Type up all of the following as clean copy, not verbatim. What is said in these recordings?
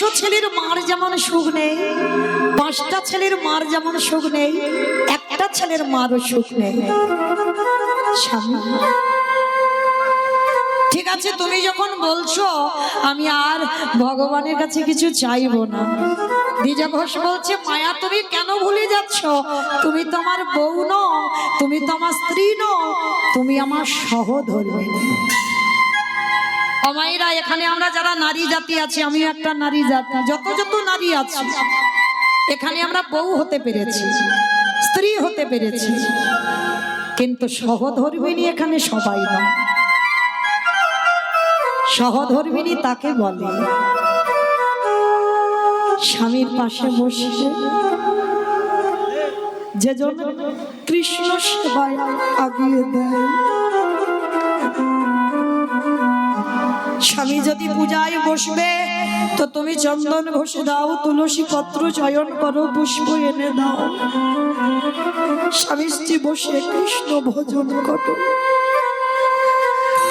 100 ছেলের মার যেমন সুখ নেই, 5টা ছেলের মার যেমন সুখ নেই, একটা ছেলের মারও সুখ নেই। স্বামী, ঠিক আছে, তুমি যখন বলছো আমি আর ভগবানের কাছে কিছু চাইবো না। দ্বিজা ঘোষ বলছে, মায়া তুমি কেন ভুলে যাচ্ছ? তুমি তো আমার বউ নও, তুমি তো আমার স্ত্রী নও, তুমি আমার সহধর্মিণী। অমাইরা, এখানে আমরা যারা নারী জাতি আছি, আমি একটা নারী জাতি, যত যত নারী আছে এখানে আমরা বউ হতে পেরেছি, স্ত্রী হতে পেরেছি, কিন্তু সহধর্মিণী এখানে সবাই না। সহধর্মিণী তাকে বলে স্বামীর পাশে বসে যে জন কৃষ্ণ সেবায় আগিয়ে দেয়। স্বামী যদি পূজায় বসবে তো তুমি চন্দন ঘষে দাও, তুলসী পত্র চয়ন করো, পুষ্প এনে দাও, স্বামী স্ত্রী বসে কৃষ্ণ ভজন করো।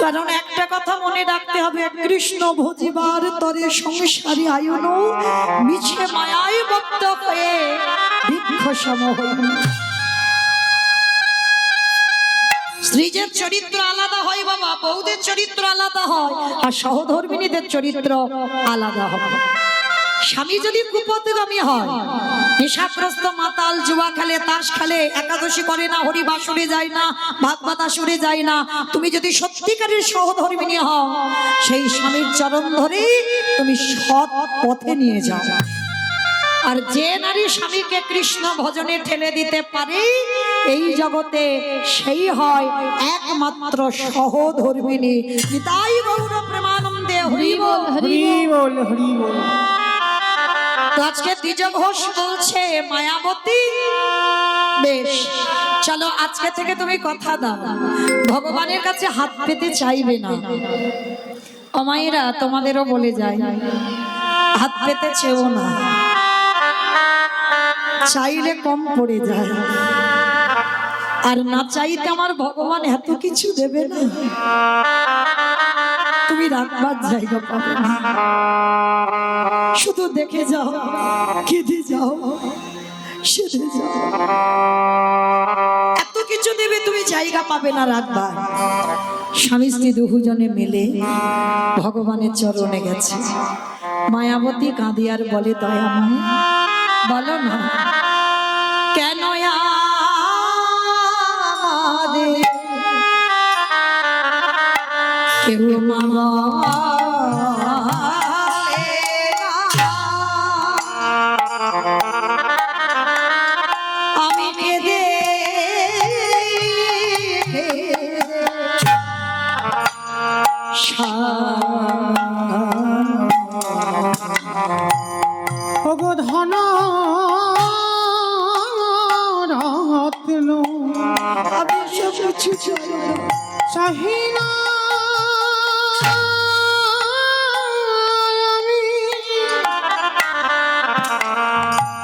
কারণ একটা কথা মনে রাখতে হবে, কৃষ্ণ ভজিবার তরে সংসারী আয়ুন মিছে মায়ায় বদ্ধ হয়ে বৃক্ষ সম হইল। স্ত্রীদের চরিত্র আলাদা হয় বাবা, বউদের চরিত্র আলাদা হয়, আর সহধর্মিণীদের চরিত্র আলাদা হবে। স্বামী যদি কুপথগামী হয়, নেশাগ্রস্ত মাতাল, জুয়া খেলে, তাস খেলে, একাদশী করে না, হরি বাসরে যায় না, ভাগবত আসরে যায় না, তুমি যদি সত্যিকারের সহধর্মিণী হও, সেই স্বামীর চরণ ধরে তুমি সৎ পথে নিয়ে যাও। আর যে নারী স্বামীকে কৃষ্ণ ভজনে ঠেলে দিতে পারে এই জগতে, সেই হয় একমাত্র সহধর্মিণী। নিতাই গৌর প্রেমানন্দে হরি বল, হরি বল, হরি বল। তো আজকে দ্বিজ ঘোষ বলছে, মায়াবতী বেশ, চলো আজকে থেকে তুমি কথা দাও, ভগবানের কাছে হাত পেতে চাইবে না। অমায়েরা, তোমাদেরও বলে যায়, হাত পেতে চেও না, চাইলে কম পড়ে যায়, আর না চাইতে আমার ভগবান এত কিছু দেবে না, তুমি রাখবার জায়গা পাবে না। শুধু দেখে যাও, কেঁদে যাও, সেদে যাও, এত কিছু দেবে, তুমি জায়গা পাবে না রাখবার। স্বামী স্ত্রী দুজনে মিলে ভগবানের চরণে গেছে। মায়াবতী কাঁদিয়ার বলে, দয়াময় বলো না, কেন আমাদের কেউ মামা আমি কেঁদে ধন রত্ন আমি সব কিছু চাহিনা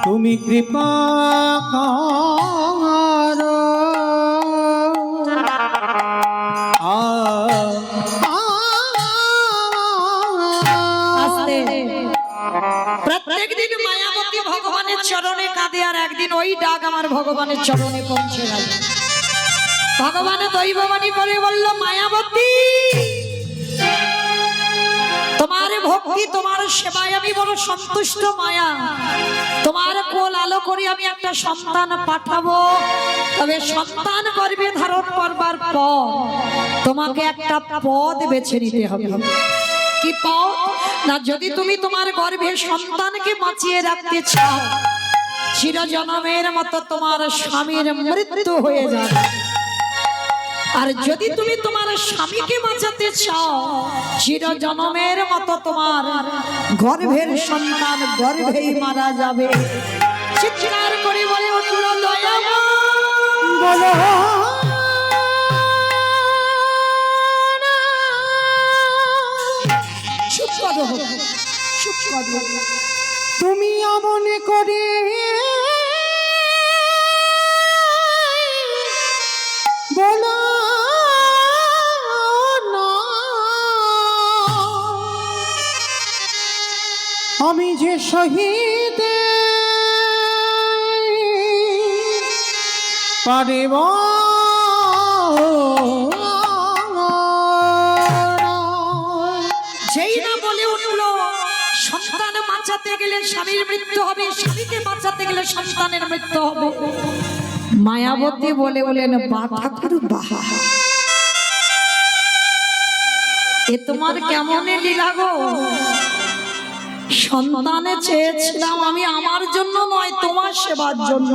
তুমি কৃপা করো। প্রত্যেক দিন মায়াবতী ভগবানের চরণে কাঁদে, আর একদিন ওই ডাক আমার ভগবানের চরণে পৌঁছে গেল। ভগবানের দৈববাণী করে বলল, মায়াবতী তোমার ভক্তি, তোমার সেবায় আমি বড় সন্তুষ্ট মায়া, তোমার কোল আলো করে আমি একটা সন্তান পাঠাবো, তবে সন্তান গর্ভে ধারণ করবার পর তোমাকে একটা পদ বেছে নিতে হবে। কি পদ? না, যদি তুমি তোমার গর্ভে সন্তানকে বাঁচিয়ে রাখতে চাও, চিরজন্মের মতো তোমার স্বামীর মৃত্যু হয়ে যাবে, আর যদি তুমি তোমার স্বামীকে বাঁচাতে চাও, চিরজন্মের মতো তোমার গর্ভের সন্তান গর্ভেই মারা যাবে। চিৎকার করে বলে উঠল, দয়াময় বলো তুমি অমন করে বলো না, আমি যে শহীদ পারিব যেই না বলে উঠল সন্তান বাঁচাতে গেলে স্বামীর মৃত্যু হবে, স্বামীকে বাঁচাতে গেলে সন্তানের মৃত্যু হবে। মায়াবতী বলে বলেন বা ঠাকুর বাহা, এ তোমার কেমন লীলা গো? সন্তানে চেয়েছিলাম আমি আমার জন্য নয়, তোমার সেবার জন্য,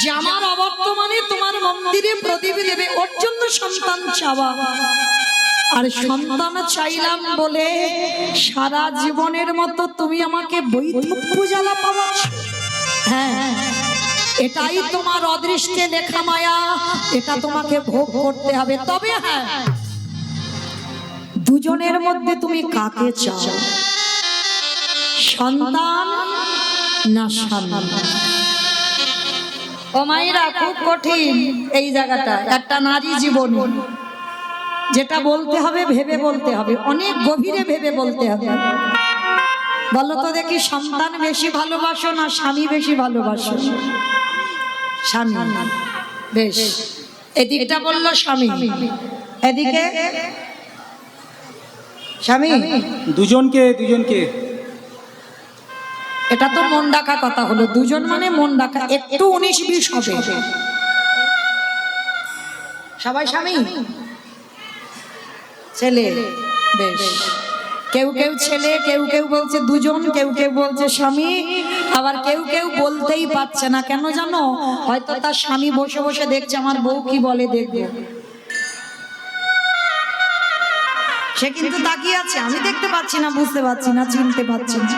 যে আমার অবর্তমানে তোমার মন্দিরে প্রদীপ দেবে, ওর জন্য সন্তান চাওয়া। আর সন্তান চাইলাম বলে সারা জীবনের মতো তুমি আমাকে বৈধব্য জ্বালা পাওয়াচ্ছ। হ্যাঁ, এটাই তোমার অদৃষ্টে লেখা মায়া, এটা তোমাকে ভোগ করতে হবে। তবে হ্যাঁ, দুজনের মধ্যে তুমি কাকে চাও, সন্তান না স্বামী? ও মায়েরা, খুব কঠিন এই জায়গাটা, একটা নারী জীবন, যেটা বলতে হবে ভেবে বলতে হবে, অনেক গভীরে ভেবে বলতে হবে। বলো তো দেখি, সন্তান বেশি ভালোবাসো না স্বামী বেশি ভালোবাসো? স্বামী। বেশ, এদিকটা বললো স্বামী, এদিকে স্বামী। দুজনকে দুজনকে এটা তো মন ডাকা কথা হলো, দুজন মানে মন ডাকা, একটু 19-20 হবে। সবাই স্বামী ছেলে। বেশ, কেউ কেউ ছেলে, কেউ কেউ বলছে দুজন, কেউ কেউ বলছে স্বামী, আবার কেউ কেউ বলতেই পারছে না। কেন জানো? হয়তো তার স্বামী বসে বসে দেখছে আমার বউ কি বলে দেখবে, সে কিন্তু তাকিয়ে আছে, আমি দেখতে পাচ্ছি না, বুঝতে পারছি না, চিনতে পারছি না,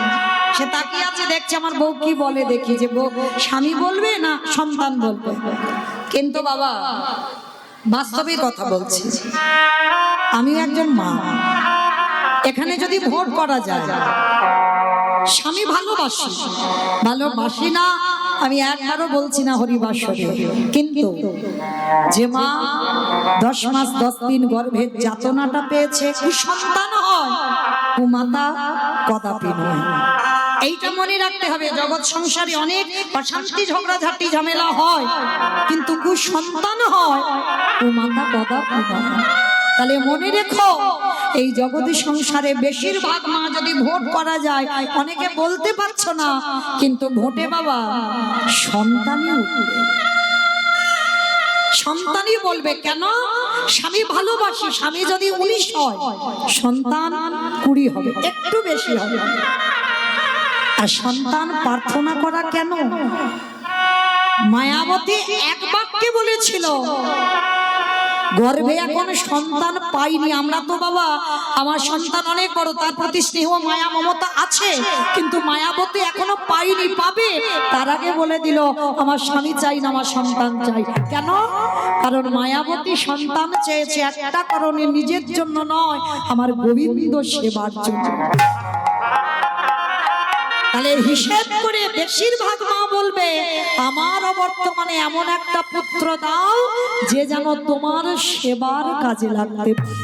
সে তাকিয়ে আছে দেখছে আমার বউ কি বলে দেখি, যে বউ স্বামী বলবে না সন্তান বলবে। কিন্তু বাবা, বাস্তবিক কথা বলছি, আমি একজন মা, এখানে যদি ভোট করা যায়, স্বামী ভালোবাসি, ভালোবাসি না আমি একবারও বলছি না হরিবাসরে, কিন্তু যে মা 10 মাস 10 দিন গর্ভের যাতনাটা পেয়েছে, সন্তান হয়, কুমাতা কদাপি নয়। এইটা মনে রাখতে হবে। জগৎ সংসারে অনেক অশান্তি, ঝগড়াঝাটি, ঝামেলা হয়, কিন্তু কুসন্তান হয়, কুমাতা কদাপি নয়। তাহলে মনে রেখো, এই জগতের সংসারে বেশিরভাগ মা যদি ভোট করা যায়, অনেকে বলতে পারছো না, কিন্তু ভোটে বাবা সন্তানই উঠবে, সন্তানই বলবে। কেন? স্বামী ভালোবাসি, স্বামী যদি 19 হয়, সন্তান 20 হবে, একটু বেশি হবে। আর সন্তান প্রার্থনা করা কেন? মায়াবতী এক বাক্যে বলেছিল, গর্ভে এখন সন্তান পাইনি, আমরা তো বাবা আমার সন্তান অনেক বড়, তার প্রতি স্নেহ মায়া মমতা আছে, কিন্তু মায়াবতী এখনো পাইনি, পাবে। তার আগে বলে দিল আমার স্বামী চাই না, আমার সন্তান চাই। কেন? কারণ মায়াবতী সন্তান চেয়েছে একটা কারণে, নিজের জন্য নয়, আমার গোবিন্দ সেবার জন্য। তাহলে হিসেব করে বেশিরভাগ মা বলবে আমার বর্তমানে এমন একটা পুত্র দাও যে যেন তোমার সেবার কাজে লাগতে পারে।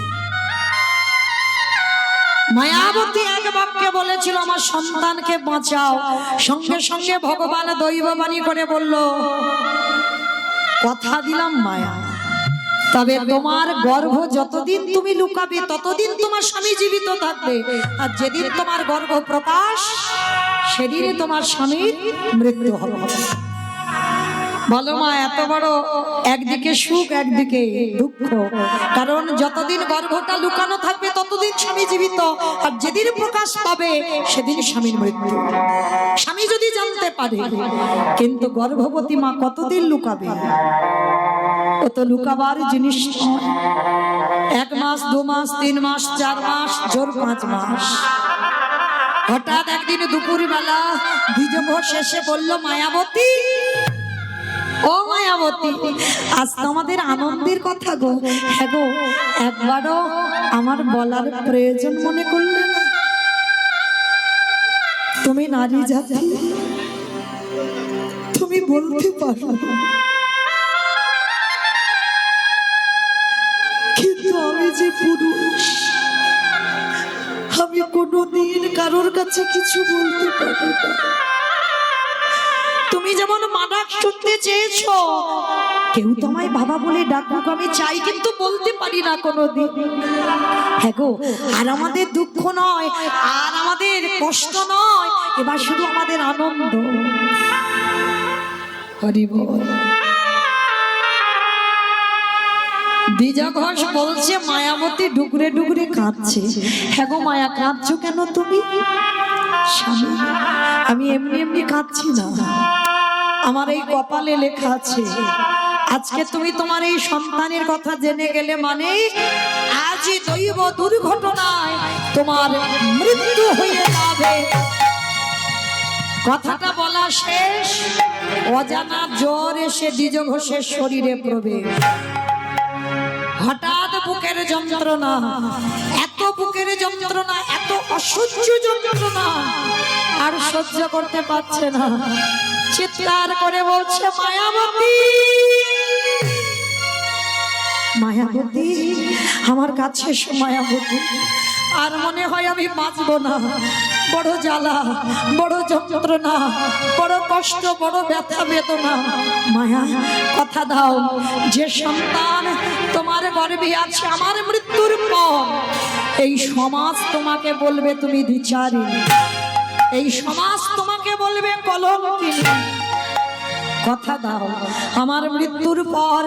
মায়াবতী এক বাক্যে বলেছিল আমার সন্তানকে বাঁচাও, সঙ্গে সঙ্গে ভগবান দৈববাণী করে বলল, কথা দিলাম মায়া, তবে তোমার গর্ভ যতদিন তুমি লুকাবে ততদিন তোমার স্বামী জীবিত থাকবে, আর যেদিন তোমার গর্ভ প্রকাশ সেদিনে তোমার স্বামীর মৃত্যু হবে। বলো মা, এত বড় একদিকে সুখ একদিকে দুঃখ, কারণ যতদিন গর্ভটা লুকানো থাকবে ততদিন স্বামী জীবিত, আর যেদিন প্রকাশ পাবে সেদিন স্বামীর মৃত্যু। স্বামী যদি জানতে পারে, কিন্তু গর্ভবতী মা কতদিন লুকাবে? ও তো লুকাবার জিনিস নয়। 1 মাস 2 মাস 3 মাস 4 মাস জোর 5 মাস। হঠাৎ একদিন দুপুর বেলা দ্বিজভোর শেষে বলল মায়াবতী, ও মায়াবতী, আজ তো আমাদের আনন্দের কথা গো। হ্যাঁ গো, একবারও আমার বলার প্রয়োজন মনে করলে না? তুমি নারী জাতি, তুমি বলতে পারো, কিন্তু আমি যে পুরুষ, আমি কোনো কোনোদিন কারোর কাছে কিছু বলতে পারি না। তুমি যেমন মানাক শুনতে চেয়েছো, কেউ তোমায় বাবা বলে ডাকুক আমি চাই, কিন্তু বলতে পারি না কোনোদিন। হ্যাঁ গো, আর আমাদের দুঃখ নয়, আর আমাদের কষ্ট নয়, এবার শুধু আমাদের আনন্দ। হরি বল। দ্বিজা ঘোষ বলছে মায়াবতী ডুগরে ডুগরে কাঁদছে। হ্যাঁ গো মায়া, কাঁদছো কেন তুমি? স্বামী, আমি এমনি এমনি কাঁদছি না, আমার এই কপালে লেখা আছে আজকে তুমি তোমার এই সন্তানের কথা জেনে গেলে মানে আজই দৈব দুর্ঘটনায় তোমার মৃত্যু হয়ে যাবে। কথাটা বলা শেষ, অজানা জ্বর এসে দ্বিজ ঘোষের শরীরে প্রবেশ। হঠাৎ বুকের যন্ত্রণা, এত বুকের যন্ত্রণা, এত অসহ্য যন্ত্রণা, আর সহ্য করতে পারছে না, চিৎকার করে বলছে মায়াবতী, মায়াবতী আমার কাছে এসো মায়াবতী, আর মনে হয় আমি বাঁচবো না। বড় জ্বালা, বড় যন্ত্রণা, বড় কষ্ট, বড় ব্যথা বেদনা। মায়া, কথা দাও, যে সন্তান তোমার গর্ভে আছে আমার মৃত্যুর পর এই সমাজ তোমাকে বলবে তুমি দ্বিচারী, এই সমাজ তোমাকে বলবে কলঙ্কিনী। কথা দাও, আমার মৃত্যুর পর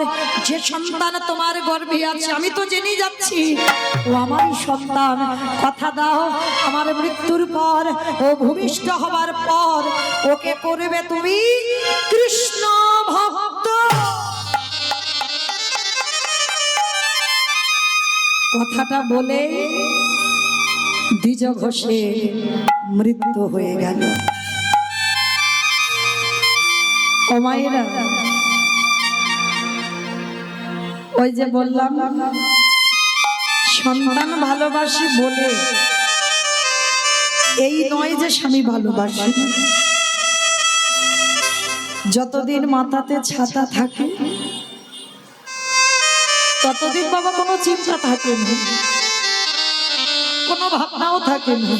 যে সন্তান তোমার গর্ভে আছে আমি তো জেনে যাচ্ছি ও আমারই সন্তান। কথা দাও, আমার মৃত্যুর পর ও ভূমিষ্ঠ হবার পর ওকে করবে তুমি কৃষ্ণ ভক্ত। কথাটা বলে দ্বিজ ঘোষের মৃত্যু হয়ে গেল। ও মায়েরা, ওই যে বললাম সন্তান ভালোবাসি বলে এই নয় যে স্বামী ভালোবাসি। যতদিন মাথাতে ছাতা থাকে ততদিন বাবা কোনো চিন্তা থাকে না, কোনো ভাবনাও থাকে না।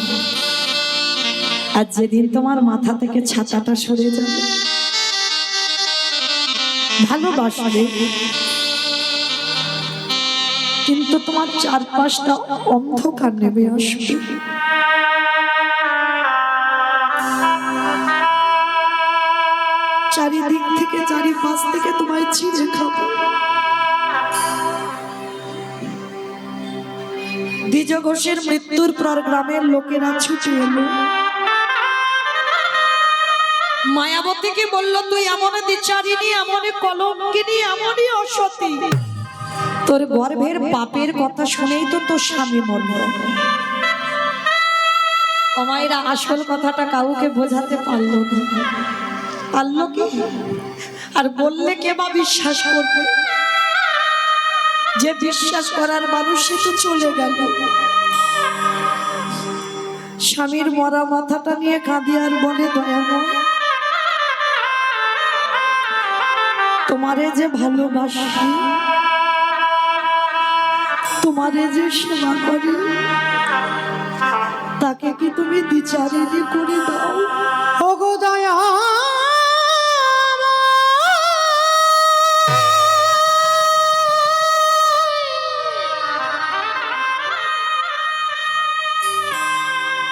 আর যেদিন তোমার মাথা থেকে ছাতাটা সরে যাবে, ভালোবাসবে কিন্তু তোমার চারপাশটা অন্ধকার নেমে আসবে। চারিদিক থেকে, চারিপাশ থেকে তোমায় ছিঁড়ে খাবে। দ্বিজ ঘোষের মৃত্যুর পর গ্রামের লোকেরা ছুটে এলো, মায়াবতীকে বলল তুই এমন দ্বিচারিণী, এমন কলঙ্কিনী, এমনই অসতী, তোর গর্ভের পাপের কথা শুনেই তো তোর স্বামী মরল। ও মায়েরা, আসল কথাটা কাউকে বোঝাতে পারলো না। পারলো কি? আর বললে কে বা বিশ্বাস করবে? যে বিশ্বাস করার মানুষ সে তো চলে গেল। স্বামীর মরা মাথাটা নিয়ে কাঁদি আর বলে দয়াময়, তোমারে যে ভালোবাসি, তোমারে যে সেবা করি, তাকে কি তুমি দ্বিচারিণী করে দাও? ওগো দয়া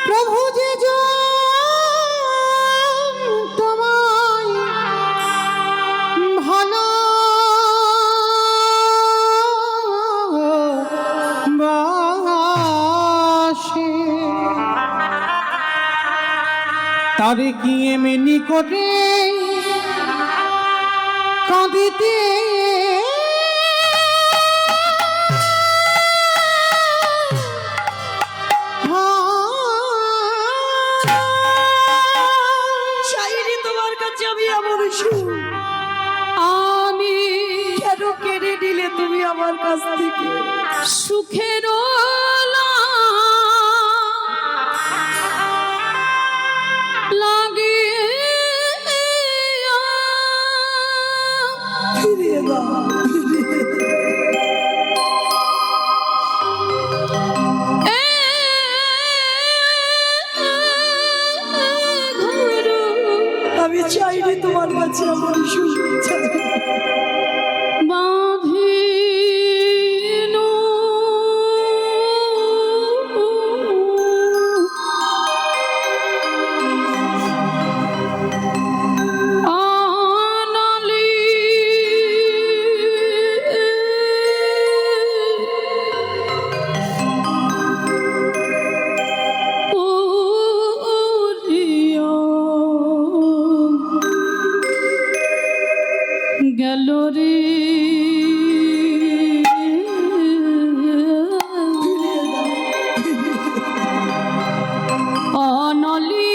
প্রভু যে তোমায় ভালো বাসে, তারে কি এমনি করে কাঁদিতে চাইনি তোমার কাছে আমি এমন সুখ, আমি কেন কেড়ে নিলে তুমি আমার কাছ থেকে সুখের লাগে ফিরিয়ে দাও। কি তোমার কাছে আমার সুখ চাই। বাঁধিনু আনালি পুরিয়া গেল রে অনলি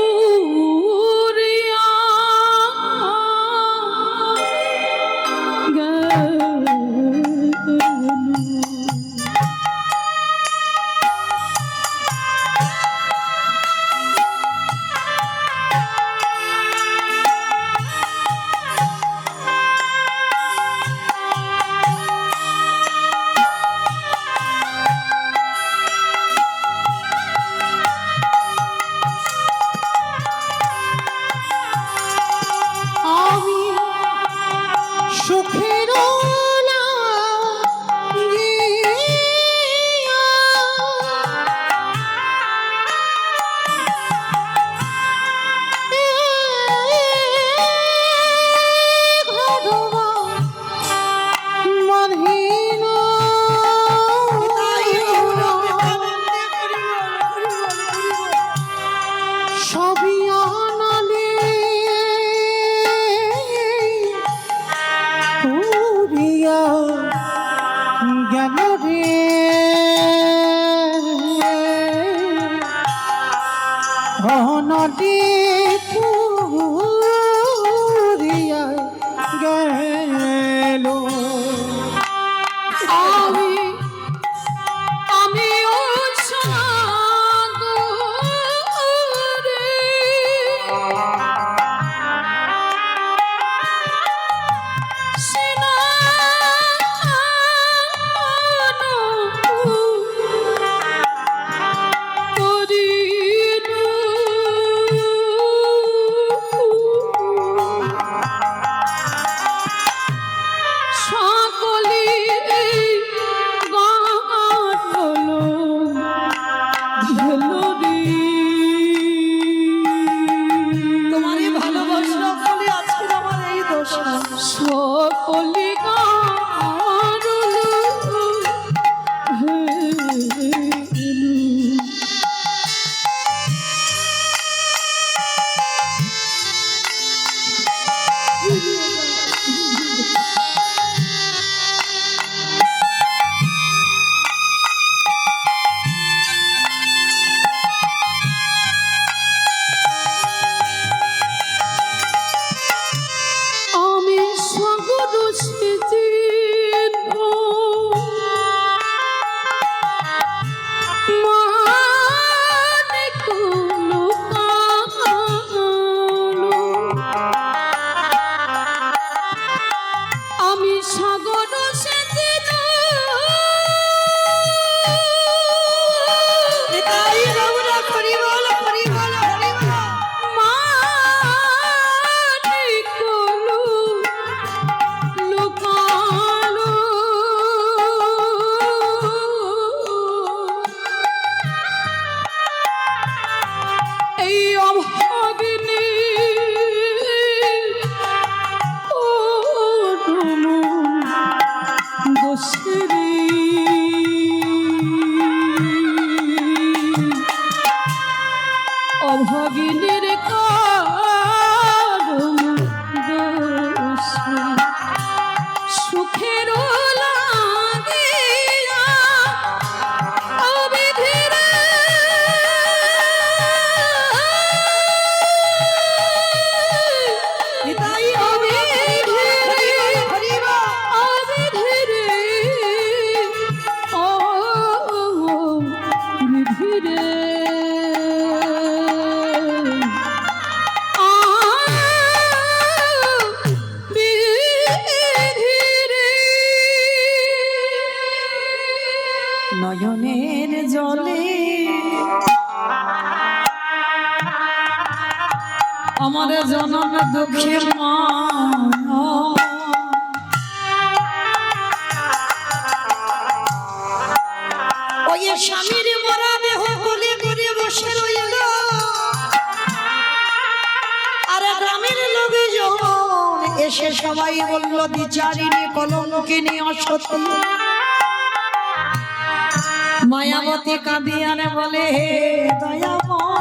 উড়িয়া গেল। আমি সুখের সবই আনালে পুরিয়া গেল রে নদী পুরিয়া গেল। আমি আমি ওই সাগরে তোমারই ভালোবাসা বলে আজকে আমার এই দশা। সকলি আমি সাগর সেজে আমি সাগর সেজে নিতাই গৌর হরি বল হরি বল হরি বল। এই অভাগিনী দোষেরি আমার জনম দুঃখের মা ওই স্বামীর মরা দেহ কোলে করে বসে রইল আর গ্রামের লোকজন এসে সবাই বলল বিচারিণী কলঙ্কিনী অসতী মায়াবতী কাঁদিয়ানে বলে হে দয়াময়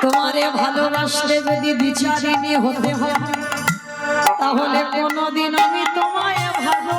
তোমারে ভালোবাসলে যদি বিচারিণী হতে হয় তাহলে কোনোদিন আমি তোমায় ভালো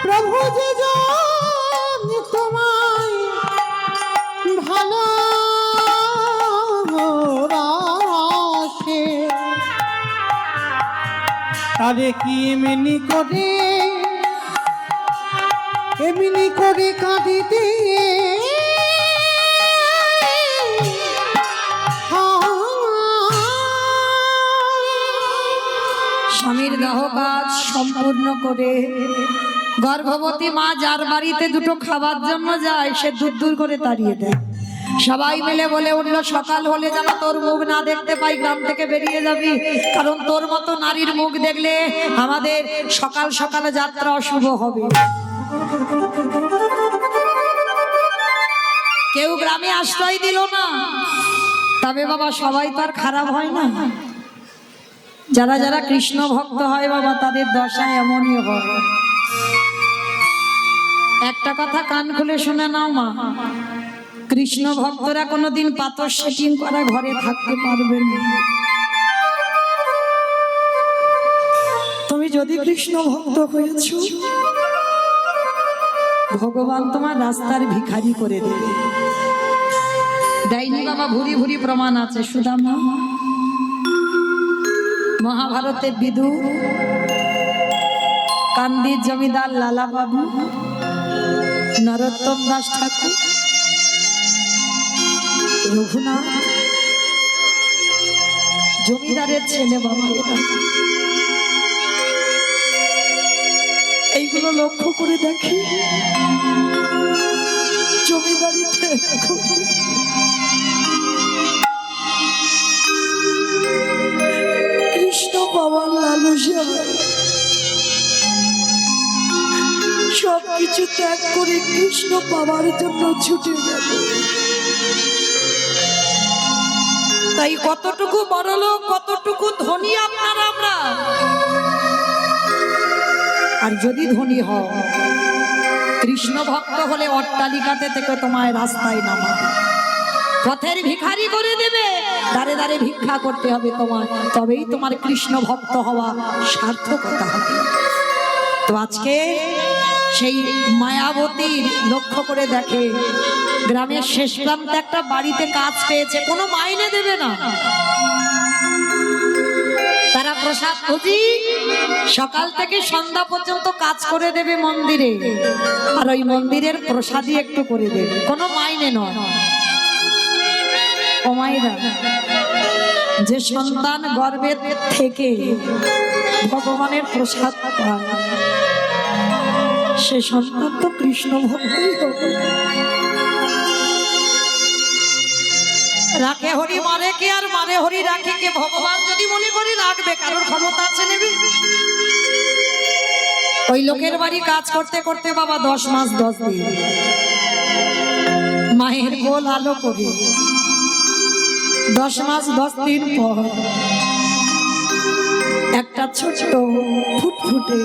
প্রভু যে তোমায় ভালোবাসে তারে কি এমনি করে কাঁদিতে স্বামীর দাহ কাজ সম্পূর্ণ করে গর্ভবতী মা যার বাড়িতে দুটো খাবার জন্য যায় সে দূর করে তাড়িয়ে দেয়। সবাই মিলে বলে উঠলো সকাল হলে যেন তোর মুখ না দেখতে পাই, গ্রাম থেকে বেরিয়ে যাবি, কারণ তোর মতো নারীর মুখ দেখলে আমাদের সকাল সকালে যাত্রা অশুভ হবে। কেউ গ্রামে আশ্রয় দিল না, তবে বাবা সবাই তো আর খারাপ হয় না। যারা যারা কৃষ্ণ ভক্ত হয় বাবা তাদের দশা এমনই হয়। একটা কথা কান খুলে শুনে নাও মা, কৃষ্ণ ভক্তরা কোনোদিন পাথর সেটিং করা ঘরে থাকতে পারবে না। তুমি যদি কৃষ্ণ ভক্ত হয়েছ ভগবান তোমার রাস্তার ভিখারি করে দেবে। দেয়নি বাবা, ভুরি ভুরি প্রমাণ আছে। সুদামা মহাভারতের বিদুর, কান্দির জমিদার লালা বাবু, নরোত্তম দাস ঠাকুর, রঘুনাথ জমিদারের ছেলে বাবা, এইগুলো লক্ষ্য করে দেখি জমিদারিতে কৃষ্ণ পাওয়ার লালসা সবকিছু ত্যাগ করে কৃষ্ণ পাওয়ার জন্য ছুটে গেল। তাই কতটুকু বড়লোক কতটুকু ধনী আপনারা আমরা। আর যদি ধনী হও, কৃষ্ণ ভক্ত হলে অট্টালিকাতে থেকে তোমায় রাস্তায় নামাবে, পথের ভিখারি করে দেবে, দাঁড়ে দাঁড়ে ভিক্ষা করতে হবে তোমার, তবেই তোমার কৃষ্ণ ভক্ত হওয়া সার্থকতা হবে। তো আজকে সেই মায়াবতীর লক্ষ্য করে দেখে গ্রামের শেষ প্রান্তে একটা বাড়িতে কাজ পেয়েছে, কোনো মাইনে দেবে না। তারা প্রসাদ খুঁজি সকাল থেকে সন্ধ্যা পর্যন্ত কাজ করে দেবে মন্দিরে, আর ওই মন্দিরের প্রসাদই একটু করে দেবে, কোনো মাইনে নয়। ও মায়েরা, যে সন্তান গর্ভের থেকে ভগবানের প্রসাদ পায় সে সন্তান তো কৃষ্ণ ভক্তই হবে। রাখে হরি মারে কে, আর মারে হরি রাখে কে? ভগবান যদি মনে করি রাখবে, কারোর ক্ষমতা আছে নেবে? ওই লোকের বাড়ি কাজ করতে করতে বাবা 10 মাস 10 দিন মায়ের গোল আলো করে 10 মাস 10 দিন পর একটা ছোট্ট ফুটফুটে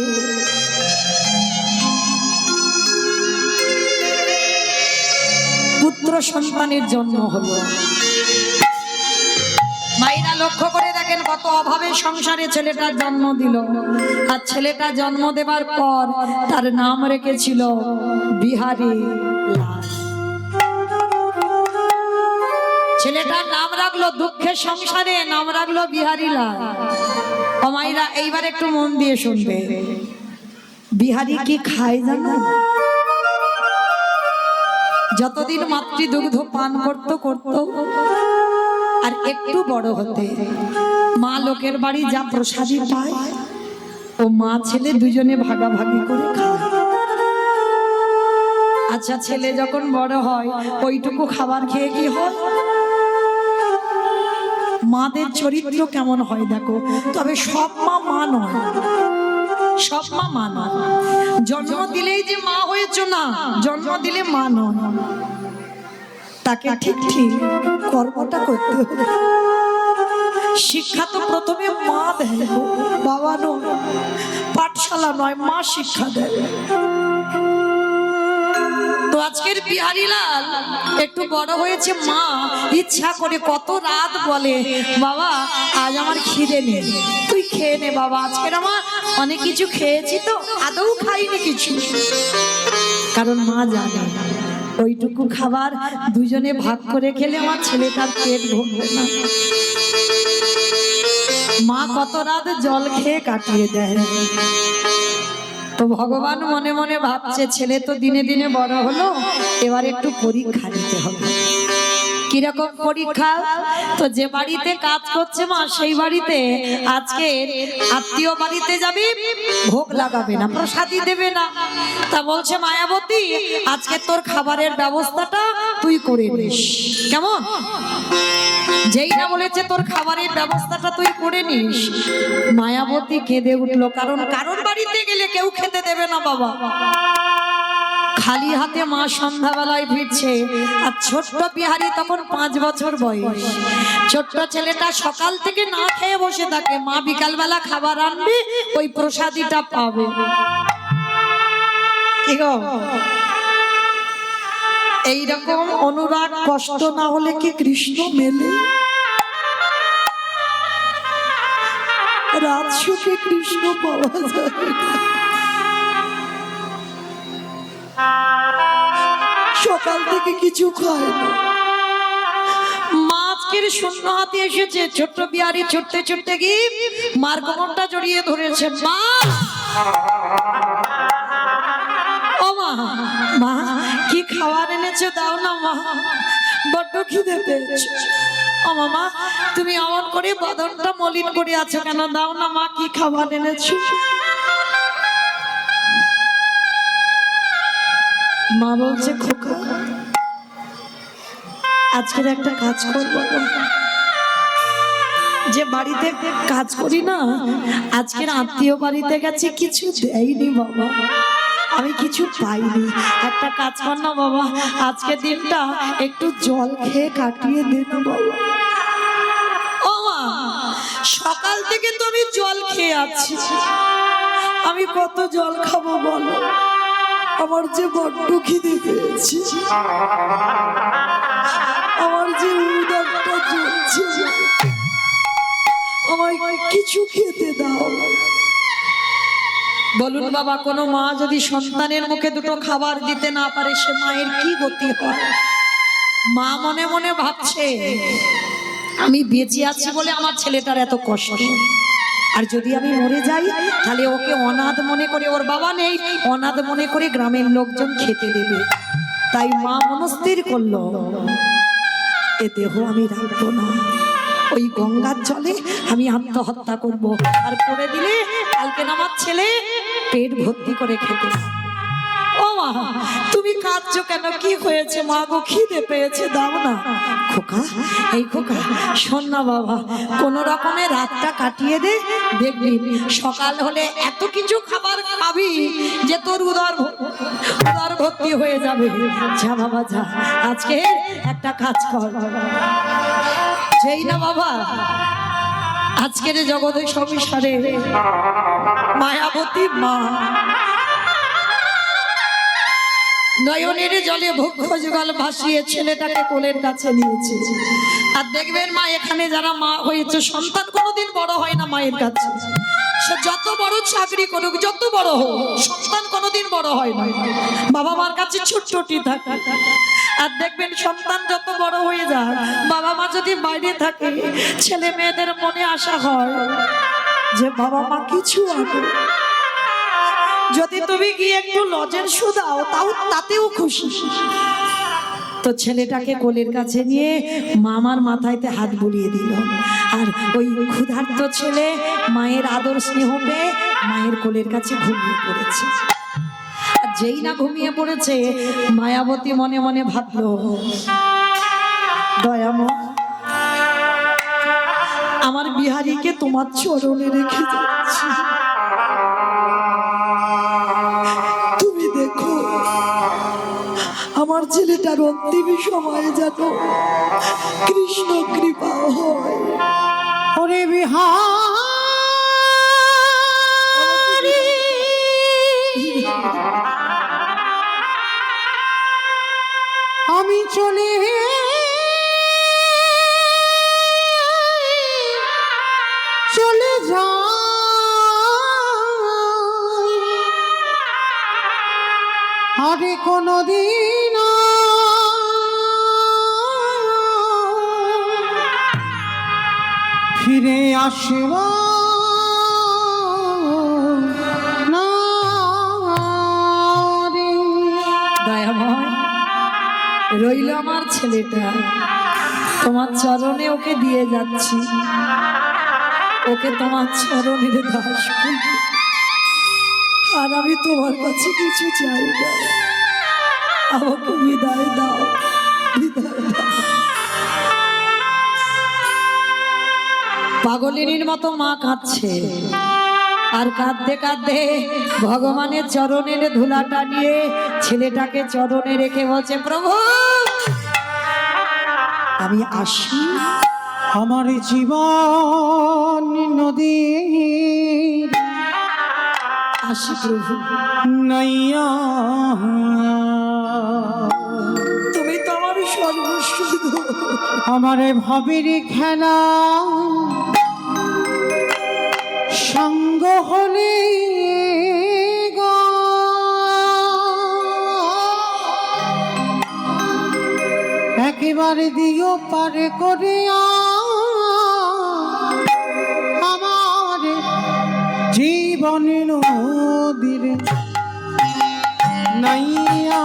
পুত্র সন্তানের জন্ম হলো। মায়েরা লক্ষ্য করে দেখেন কত অভাবে সংসারে ছেলেটার জন্ম দিল, আর ছেলেটা জন্ম দেবার পর তার নাম রেখেছিল বিহারী লাল। ছেলেটার নাম রাখলো দুঃখের সংসারে, নাম রাখলো বিহারীলাল। ও মাইরা এইবার একটু মন দিয়ে শুনবে, বিহারি কি খায় জানো? যতদিন মাতৃদুগ্ধ পান করতে করতে আর একটু বড় হতে মা লোকের বাড়ি যা প্রসাদী পায় ও মা ছেলে দুজনে ভাগাভাগি করে খায়। আচ্ছা, ছেলে যখন বড় হয় ওইটুকু খাবার খেয়ে কি হয়? মাদের চরিত্র কেমন হয় দেখো। তবে সব মা মা নয়, সব মা মা নয়। জন্ম দিলেই যে মা হয়েছে না, জন্ম দিলে মা নয়, তাকে ঠিক ঠিক কর্মটা করতে হবে। শিক্ষা তো প্রথমে মা দেয়, বাবা নয়, পাঠশালা নয়, মা শিক্ষা দেয়। তো আজকের বিহারীলাল একটু বড় হয়েছে, মা ইচ্ছা করে কত রাত বলে, বাবা আজ আমার খিদে নেই, তুই খেয়ে নে বাবা, আজকের আমার অনেক কিছু খেয়েছি তো আদৌ খাইনি কিছু। কারণ মা জানে ওইটুকু খাবার দুজনে ভাগ করে খেলে আমার ছেলেটার পেট ভরবে না। মা কত রাত জল খেয়ে কাটিয়ে দেয়। তো ভগবান মনে মনে ভাবছে, ছেলে তো দিনে দিনে বড় হলো, এবার একটু পরীক্ষা দিতে হবে। কিরকম পরীক্ষা? তো যে বাড়িতে কাজ করছে মা, সেই বাড়িতে আজকে আত্মীয় বাড়িতে যাবি, ভোগ লাগাবে না, প্রসাদই দেবে না। তা বলছে মায়াবতী, আজকে তোর খাবারের ব্যবস্থাটা তুই করে নিস। কেমন? যেই না বলেছে তোর খাবারের ব্যবস্থাটা তুই করে নিস, মায়াবতী কেঁদে উঠলো। কারণ কারোর বাড়িতে গেলে কেউ খেতে দেবে না বাবা। খালি হাতে মা সন্ধ্যাবেলায় ফিরছে, আর ছোট্ট বিহারি তখন 5 বছর বয়স। ছোট্ট ছেলেটা সকাল থেকে না খেয়ে বসে থাকে, মা বিকালবেলা খাবার আনবে, ওই প্রসাদীটা পাবে। কি গো, এইরকম অনুরাগ কষ্ট না হলে কি কৃষ্ণ মেলে? রাত সুখে কৃষ্ণ পাওয়া যায়। সকাল থেকে কিছু খায় না, মাছকের শূন্য হাতে এসেছে। ছোট্ট বিহারি ছুটতে ছুটতে গিয়ে মার কোমরটা জড়িয়ে ধরেছে। মা, ও মা, মা কি খাবার এনেছো দাও না মা, বড্ড খিদে পেয়েছে। ও মামা, তুমি অমন করে বদনটা মলিন করে আছো কেন? দাও না মা, কি খাবার এনেছো? মা বলছে, খোকা আজকের একটা কাজ করবো, যে বাড়িতে কাজ করি না, আজকের আত্মীয় বাড়িতে গেছে, কিছু দেয়নি বাবা, আমি কিছু পাইনি। একটা কাজ কর না বাবা, আজকের দিনটা একটু জল খেয়ে কাটিয়ে দে না বাবা। ও মা, সকাল থেকে তো আমি জল খেয়ে আছি, আমি কত জল খাবো বলো? আমার যে বড্ড খিদে পেয়েছে, আমার যে উদরটা জ্বলছে, আমায় কিছু খেতে দাও। বলুন বাবা, কোনো মা যদি সন্তানের মুখে দুটো খাবার দিতে না পারে, সে মায়ের কি গতি হয়? মা মনে মনে ভাবছে, আমি বেঁচে আছি বলে আমার ছেলেটার এত কষ্ট, আর যদি আমি মরে যাই তাহলে ওকে অনাথ মনে করে, ওর বাবা নেই, অনাথ মনে করে গ্রামের লোকজন খেতে দেবে। তাই মা মনস্থির করলো, এ দেহ আমি রাখবো না, ওই গঙ্গার জলে আমি আত্মহত্যা করব, আর করে দিলে কালকে আমার ছেলে পেট ভর্তি করে খেতে। ও মা, তুমি কাঁদছো কেন? কি হয়েছে মা গো? খিদে পেয়েছে, দাও না। খোকা, এই খোকা শোন না বাবা, কোন রকমে রাতটা কাটিয়ে দে, দেখবি সকাল হলে এত কিছু খাবার খাবি যে তোর উদর ভর্তি হয়ে যাবে। যা বাবা যা, আজকে একটা কাজ কর। যেই না বাবা আজকের জগতের সংসারে মায়াবতী মা নয়নের জলে ভক্ষ যুগল ভাসিয়ে ছেলেটাকে কোলের কাছে নিয়েছে। আর দেখবেন মা, এখানে যারা মা হয়েছে, সন্তান কোনোদিন বড় হয় না মায়ের কাছে। সে যত বড় চাকরি করুক, যত বড় হোক, সন্তান কোনোদিন বড় হয় না, বাবা মার কাছে ছোট্টটি থাকে। আর দেখবেন সন্তান যত বড় হয়ে যায়, বাবা মা যদি বাইরে থাকে, ছেলে মেয়েদের মনে আশা হয় যে বাবা মা কিছু আনো, যদি তুমি গিয়ে একটু লজেন্স দাও তাতেও খুশি। তো ছেলেটাকে কোলের কাছে নিয়ে মামার মাথায়তে হাত বুলিয়ে দিল, আর ওই ক্ষুধার্ত ছেলে মায়ের আদর স্নেহ পেয়ে মায়ের কোলের কাছে ঘুমিয়ে পড়েছে। আর যেই না ঘুমিয়ে পড়েছে, মায়াবতী মনে মনে ভাবলো, দয়াময়, আমার বিহারীকে তোমার চরণে রেখে যাচ্ছি, তুমি দেখো আমার ছেলেটার অন্তিম সময়ে যেন কৃষ্ণ কৃপা হয়। ওরে বিহারী, আমি চলে যাই, আরে কোনদিন ফিরে আসব না রে। দয়াময়, রইল আমার ছেলেটা, তোমার চরণে ওকে দিয়ে যাচ্ছি, ওকে তোমার চরণের দাস করব। আর আমি তোমার কাছে কিছু চাই না, আমাকে বিদায় দাও, বিদায় দাও। পাগলিনীর মতো মা কাঁদছে, আর কাঁদতে কাঁদতে ভগবানের চরণের ধুলাটা নিয়ে ছেলেটাকে চরণে রেখে বলছে, প্রভু আমি আসি। আমার জীবন নদী আসি প্রভু, নাইয়া, তুমি তো আমার সর্বস্ব, আমার ভাবের খেলা সঙ্গ হলে গো, একেবারে দিও পারে করে আমার জীবন নদীর নাইয়া,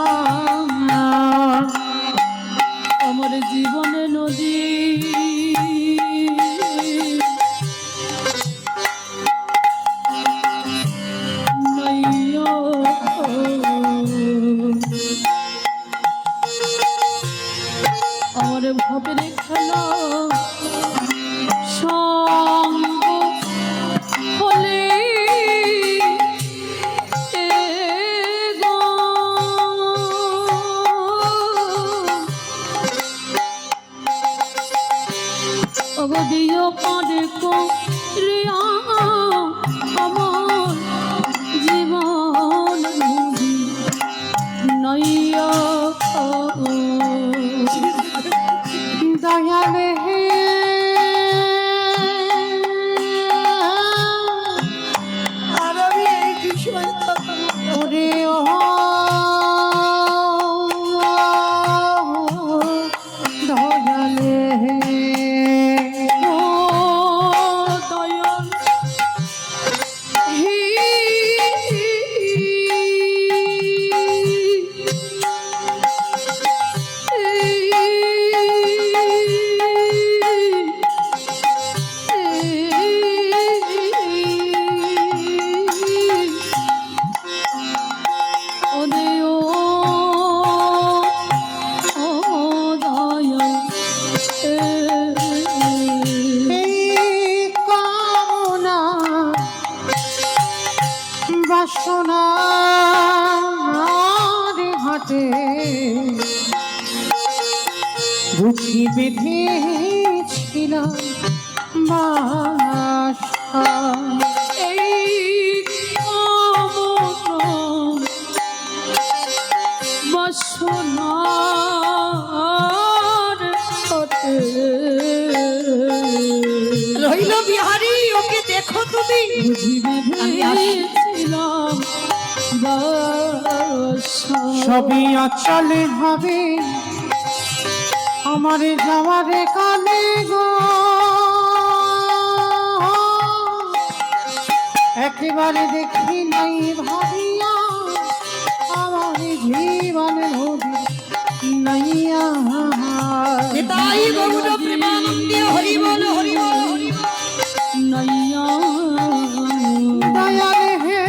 আমার জীবনে নদী নাইয়া, আমার ভাবের খেলা সঙ্গ হলে অবদিও পারে রিয়া, আমার জীবন নদী নাইয়া, দয়ালে আর আমি এই বিষয়ে ওরে ও দয়ালে, ও দয়াল হে, বাসনার ঘাটে বুঝি বেঁধেছিলাম বাসা, এই কামনা বাসনার ঘাটে রইল বিহারী, ওকে দেখো তুমি, আমি আসি। ভেবেছিলাম বাসা, সবই অচলে হবে আমার যাওয়ার কালে গো একেবারে দেখি নাই ভাবিয়া আমার জীবন নদী নাইয়া নিতাই গৌর প্রেমানন্দে হরি বল হরি বল হরি বল। নাইয়া দয়াল হে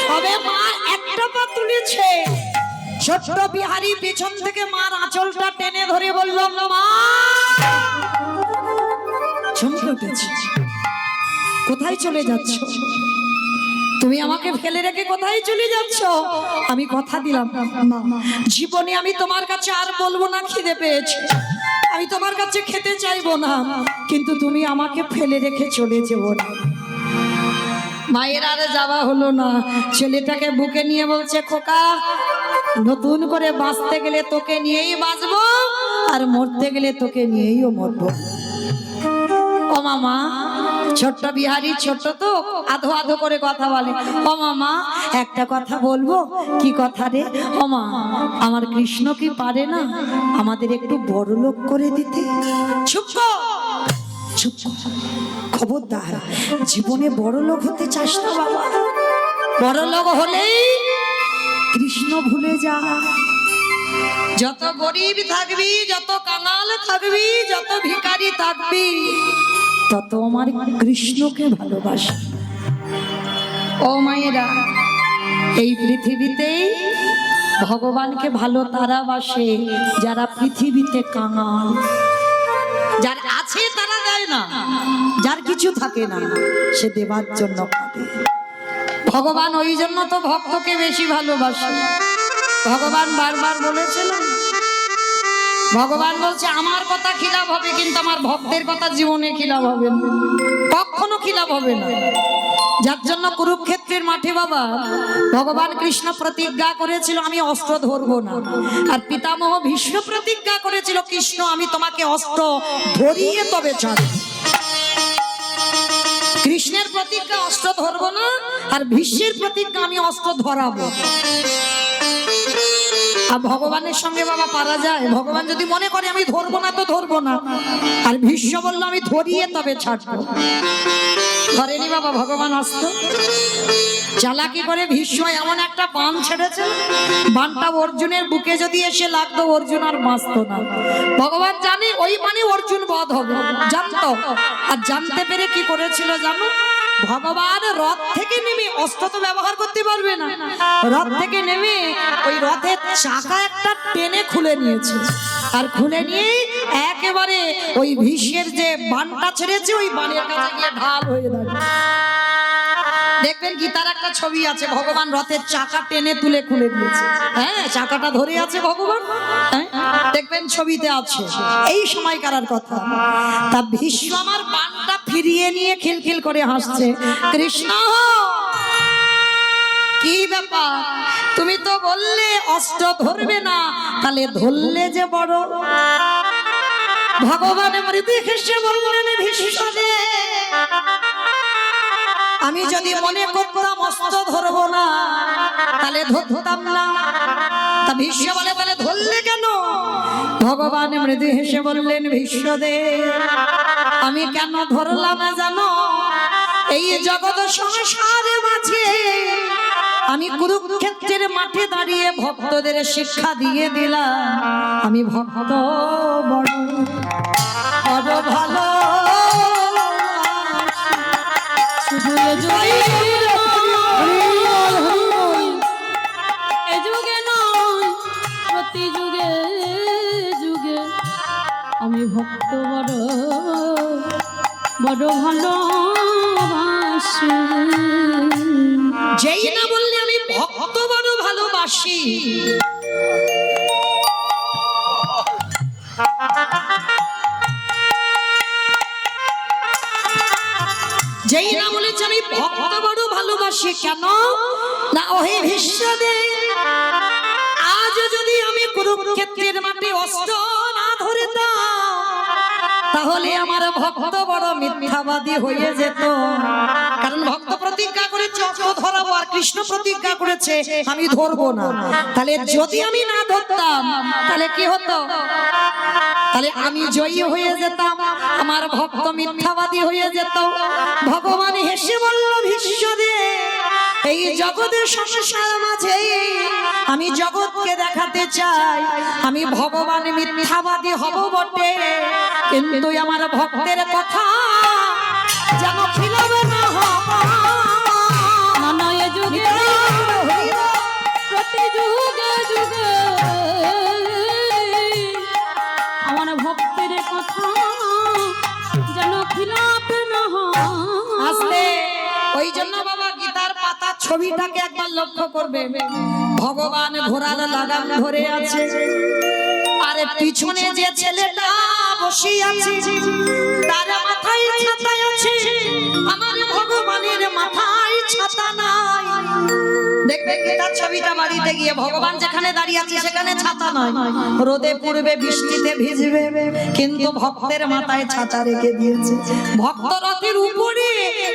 সবে মা একটা পা তুলেছে, ছোট্ট বিহারী পেছন থেকে মার আঁচলটা টেনে ধরে বলল মা। চমকে উঠেছে, কোথায় চলে যাচ্ছ তুমি? আমাকে ফেলে রেখে কোথায় চলে যাচ্ছ? আমি কথা দিলাম মা, জীবনে আমি তোমার কাছে আর বলবো না খিদে পেয়েছে, আমি তোমার কাছে খেতে চাইবো না, কিন্তু তুমি আমাকে ফেলে রেখে চলে যেও না। মায়ের আর যাওয়া হলো না, ছেলেটাকে বুকে নিয়ে বলছে খোকা, নতুন করে বাঁচতে গেলে তোকে নিয়েই বাঁচবো, আর মরতে গেলে তোকে নিয়েইও মরবো। ও মামা, ছোট্ট বিহারি ছোট্ট তো আধো আধো করে কথা বলে। ও মামা, একটা কথা বলবো। কি কথা রে? ও মা, আমার কৃষ্ণ কি পারে না আমাদের একটু বড় লোক করে দিতে? চুপ কর, চুপ কর, খবরদার জীবনে বড় লোক হতে চাস না বাবা। বড় লোক হলেই কৃষ্ণ ভুলে যা। যত গরিব থাকবি, যত কাঙাল থাকবি, যত ভিখারি থাকবি, তত আমার কৃষ্ণকে ভালোবাসি। ও মায়েরা, এই পৃথিবীতেই ভগবানকে ভালো তারা বাসে যারা পৃথিবীতে কাঙাল। যার আছে তারা দেয় না, যার কিছু থাকে না সে দেবার জন্য কাঁদে। ভগবান ওই জন্য তো ভক্তকে বেশি ভালোবাসে। ভগবান বারবার বলেছে না, ভগবান বলছে আমার কথা খিলাপ হবে, কিন্তু আমার ভক্তের কথা জীবনে খিলাপ হবে না, কখনো খিলাপ হবে না। যার জন্য কুরুক্ষেত্রের মাঠে বাবা ভগবান কৃষ্ণ প্রতিজ্ঞা করেছিল আমি অস্ত্র ধরবো না, আর পিতামহ ভীষ্ম প্রতিজ্ঞা করেছিল কৃষ্ণ আমি তোমাকে অস্ত্র ধরিয়ে তবে ছাড়ব। কৃষ্ণের প্রতিজ্ঞা অস্ত্র ধরবো না, আর ভীষ্মের প্রতিজ্ঞা আমি অস্ত্র ধরাবো। আর ভগবানের সঙ্গে বাবা পারা যায়? ভগবান যদি মনে করে আমি ধরবো না তো ধরবো না, আর ভীষ্ম বললো আমি ধরিয়ে তবে ছাড়বো, ধরেনি বাবা ভগবান অস্ত্র। চালাকি করে ভীষ্ম এমন একটা বাণ ছেড়েছে, বাণটা অর্জুনের বুকে যদি এসে লাগতো অর্জুন আর বাঁচতো না। ভগবান জানে ওই মানে অর্জুন বধ হবে, জানতো। আর জানতে পেরে কি করেছিল জানো? ভগবান রথ থেকে নেমে, অস্ত্র তো ব্যবহার করতে পারবে না, রথ থেকে নেমে ওই রথের চাকা একটা টেনে খুলে নিয়েছে, আর খুলে নিয়ে একেবারে ওই ভীষ্মের যে বাণটা ছেড়েছে ওই বাণের কাছে গিয়ে ঢাল হয়ে দাঁড়িয়ে। দেখবেন গীতার একটা ছবি আছে, ভগবান রথের চাকা টেনে তুলে খুলে দিয়েছে, হ্যাঁ চাকাটা ধরে আছে ভগবান, হ্যাঁ দেখবেন ছবিতে আছে। এই সময়কার কথা, তা ভীষ্ম আমার বাণটা ফিরিয়ে নিয়ে খিলখিল করে হাসছে, কৃষ্ণ কি ব্যাপার? তুমি তো বললে অস্ত্র ধরবে না, তাহলে ধরলে যে বড়। ভগবান মৃদু হেসে বললেন ভীষ্ম রে, আমি যদি মনে করতাম অস্ত্র ধরবো না তাহলে ধরতাম না। তা ভীষ্ম বলে তাহলে ধরলে কেন? ভগবান মৃদু হেসে বললেন ভীষ্মদেব আমি কেন ধরলাম জানো? এই জগৎ সংসারের মাঝে আমি কুরুক্ষেত্রের মাঠে দাঁড়িয়ে ভক্তদের শিক্ষা দিয়ে দিলাম আমি ভক্ত বড় বড় ভালো। প্রতি যুগে যুগে আমি ভক্ত বড় বড় ভালোবাসি। যেই না বললে আমি ভক্ত বড় ভালোবাসি, যেই না বলেছে আমি ভক্ত বড় ভালোবাসি, কেন? না ওহে ভীষ্মদে, আজ যদি আমি কুরুক্ষেত্রের মাঠে অস্ত্র না ধরতাম তাহলে আমার ভক্ত বড় মিথ্যাবাদী হয়ে যেত। কারণ ভক্ত প্রতিজ্ঞা করেছে অস্ত্র ধরাবো, আর কৃষ্ণ প্রতিজ্ঞা করেছে আমি ধরবো না। তাহলে যদি আমি না ধরতাম তাহলে কি হতো? তাহলে আমি জয়ী হয়ে যেতাম, আমার ভক্ত মিথ্যাবাদী হয়ে যেত। ভগবান হেসে বলল, ভীষ্মদে, এই জগতের সংসার মাঝে আমি জগৎকে দেখাতে চাই আমি ভগবান মিথ্যাবাদী হব বটে, কিন্তু আমার ভক্তের কথা যেন খিলাবে না হবা। নানা এ যুগে প্রতি যুগে যুগে আমার ভক্তের কথা যেন খিলাপ না হয়। আসলে ওই জন্য বাবা গীতার পাতা ছবিটাকে একবার লক্ষ্য করবে। ভগবান ঘোড়ার লাগাম ধরে আছে, আরে পিছনে যে ছেলেটা বসে আছে তার মাথায় ছাতা আছে, আমার ভগবানের মাথায় ছাতা নাই। দেখবে গীতার ছবিটা বাড়িতে গিয়ে ভগবান যেখানে দাঁড়িয়ে আছে সেখানে ছাতা নয়, রোদে পড়বে বৃষ্টিতে ভিজবে, কিন্তু ভক্তের মাথায় ছাতা রেখে দিয়েছে। ভক্ত রথের উপরে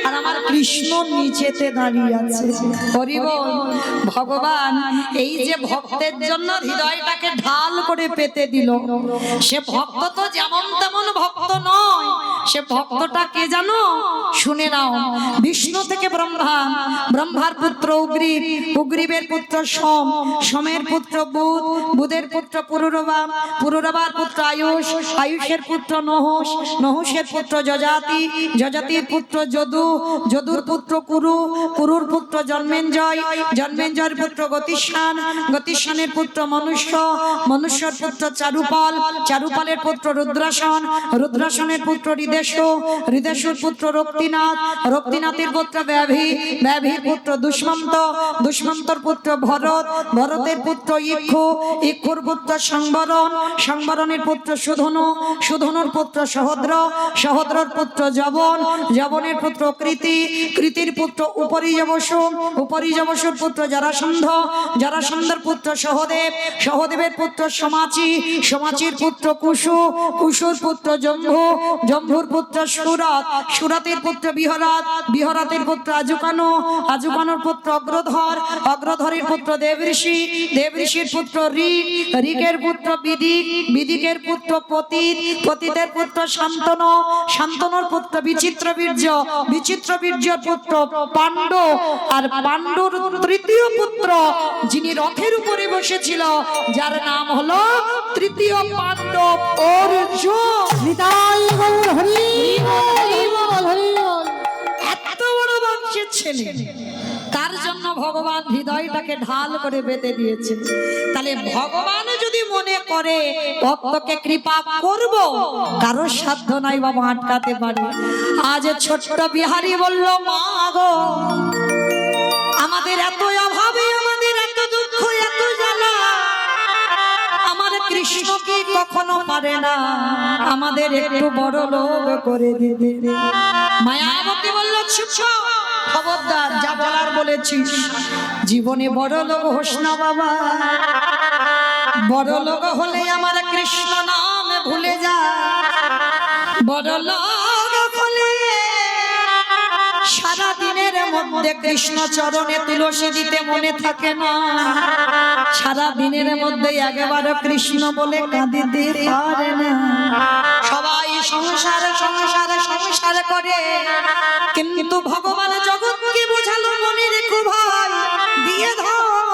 আর আমার কৃষ্ণ নিচেতে দাঁড়িয়ে আছে। হরি বল। ভগবান এই যে ভক্তের জন্য হৃদয়টাকে ঢাল করে পেতে দিল, সে ভক্ত তো যেমন তেমন ভক্ত নয়, সে ভক্তটা কে জানো? শুনে নাও। বিষ্ণু থেকে ব্রহ্মা, ব্রহ্মার পুত্র উগ্রীব, উগ্রীবের পুত্র সোম, সোমের পুত্র বুধ, বুধের পুত্র পুরুরবা, পুরুরবার পুত্র আয়ুষ, আয়ুষের পুত্র নহুষ, নহুষের পুত্র যজাতি, যজাতির পুত্র যদু, যদুর পুত্র কুরু, কুরুর পুত্র জন্মেঞ্জয়, জন্মেঞ্জয়ের পুত্র গতিষ্ঠান, গতিষ্ঠানের পুত্র মনুষ্য, মনুষ্যর পুত্র চারুপাল, চারুপালের পুত্র রুদ্রাসন, রুদ্রাসনের পুত্র হৃদেশ, হৃদেশুর পুত্র রক্তিনাথ, রক্তিনাথের পুত্র ব্যাভি, ব্যাভির পুত্র দুষ্মন্ত, দুষ্মন্তর পুত্র ভরত, ভরতের পুত্র ইক্ষু, ইক্ষুর পুত্র সংবরণ, সংবরণের পুত্র সুধনু, সুধনুর পুত্র সহদ্র, সহদ্রর পুত্র জবন, জবনের পুত্র কৃতি, কৃতির পুত্র উপরিযবসু, উপরিযবসুর পুত্র জরাসন্ধ, জরাসন্ধর পুত্র সহদেব, সহদেবের পুত্র সমাচি, সমাচির পুত্র কুশু, কুশুর পুত্র জম্ভু, জম্ভুর পুত্র সুরত, সুরতের পুত্র বিহরত, বিহরতের পুত্র আজুকানু, আজুকানুর পুত্র অগ্রধর, অগ্রধরের পুত্র দেবঋষি, দেবঋষির পুত্র ঋক, ঋকের পুত্র বিদিক, বিদিকের পুত্র পতিত, পতিতের পুত্র শান্তনু, শান্তনুর পুত্র বিচিত্রবীর্য, বিচিত্রবীর্যের পুত্র পাণ্ডু, আর পাণ্ডুর তৃতীয় পুত্র যিনি রথের উপরে বসেছিল যার নাম হলো তৃতীয় পাণ্ডব অর্জুন। নিতাই গৌর হরি বল, হরি বল। এত বড় বংশের ছেলে, তার জন্য ভগবান হৃদয়টাকে ঢাল করে বেঁধে দিয়েছে। তাহলে ভগবান যদি মনে করে ভক্তকে কৃপা করব, কারোর সাধ্য নাই বাবা আটকাতে পারে। আজ ছোট্ট বিহারী বলল, মা গো আমাদের এত অভাবে, আমাদের এত দুঃখ, এত জ্বালা, আমার কৃষ্ণ কি কখনো পারে না আমাদের একটু বড় লোক করে দিতে? মায়াবতী বলল, চুপ, খবরদার, যা বলার বলেছিস। জীবনে বড় লোক হোস না বাবা, বড় লোক হলে আমার কৃষ্ণ নাম ভুলে যা, বড় লোক হলে সারা দিনের মধ্যে কৃষ্ণ চরণে তুলসী দিতে মনে থাকে না, সারা দিনের মধ্যে একবারও কৃষ্ণ বলে কাঁদিতে পারে না। সবাই সংসারে সংসারে সংসার করে, কিন্তু ভগবান জগৎকে বোঝালো, মনে রেখো ভাই, দিয়ে ধর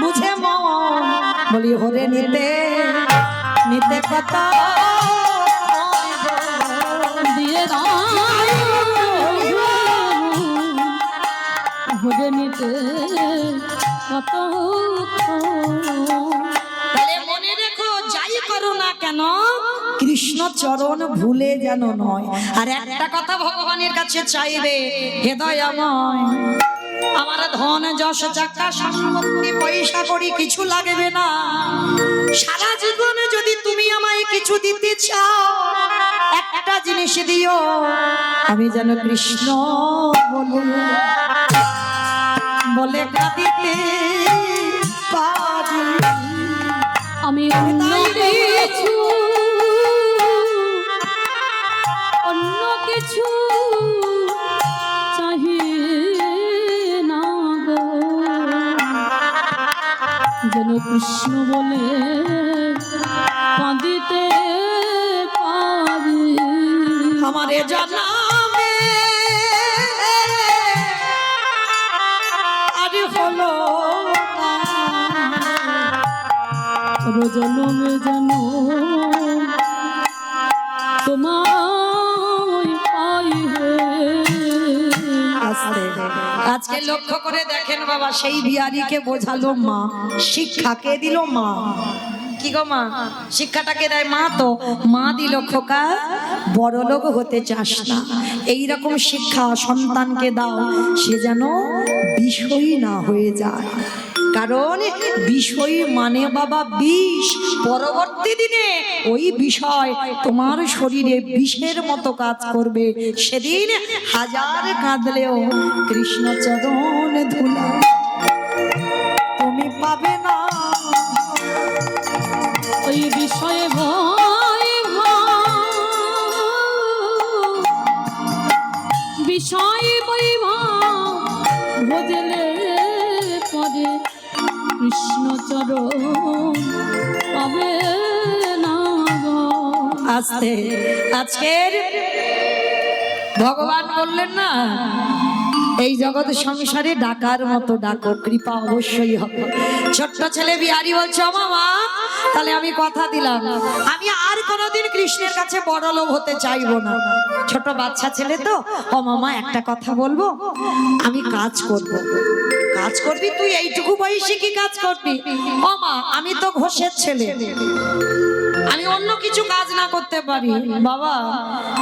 বুঝে মন, বলি হরে নিতে নিতে কথা দিয়ে ভোগে নিতে কত। তাহলে মনে রেখো, যাই করো না কেন কৃষ্ণ চরণ ভুলে যেন নয়। আর একটা কথা ভগবানের কাছে চাইবে, হৃদয়ময় আমার ধন যশ টাকা সম্পত্তি পয়সা করি কিছু লাগবে না, সারা জীবনে যদি তুমি আমায় কিছু দিতে চাও, একটা জিনিস দিও, আমি যেন কৃষ্ণ বলি। বলে কাঁদিতে পারি। আমি অন্য কিছু চাহি না গো, যেন কৃষ্ণ বলে কাঁদিতে পারি। আমারে জানাবে আরে হলো জনমে যেন তোমায় পাই হে। আজকে লক্ষ্য করে দেখেন বাবা, সেই বিহারীকে বোঝালো মা, শিক্ষাকে দিল মা। কি গো মা, শিক্ষাটাকে দেয় মা, তো মা দিল খোকা বড় লোক হতে চাস না, এইরকম শিক্ষা সন্তানকে দাও সে যেন বিষয়ী না হয়ে যায়। কারণ বিষয় মানে বাবা বিষ, পরবর্তী দিনে ওই বিষয় তোমার শরীরে বিষের মতো কাজ করবে। সেদিন হাজার কাঁদলেও কৃষ্ণচরণ ধুলা তুমি পাবে না। ওই বিষয়ে ভয় বিষয় ভজলে পরে কৃষ্ণচরণ পাবে না গো। আস্তে আজকের ভগবান বললেন না, এই জগৎ সংসারে ডাকার মতো ডাকো, কৃপা অবশ্যই হবে। ছোট্ট ছেলে বিহারী বলছে ও মামা, তাহলে আমি কথা দিলাম আমি আর কোনোদিন কৃষ্ণের কাছে বড় লোক হতে চাইবো না। ছোট বাচ্চা ছেলে তো, ও মামা একটা কথা বলবো, আমি কাজ করব। কাজ করবি তুই? এইটুকু বয়সে কি কাজ করবি? ও মা, আমি তো ঘোষের ছেলে, আমি অন্য কিছু কাজ না করতে পারি। বাবা,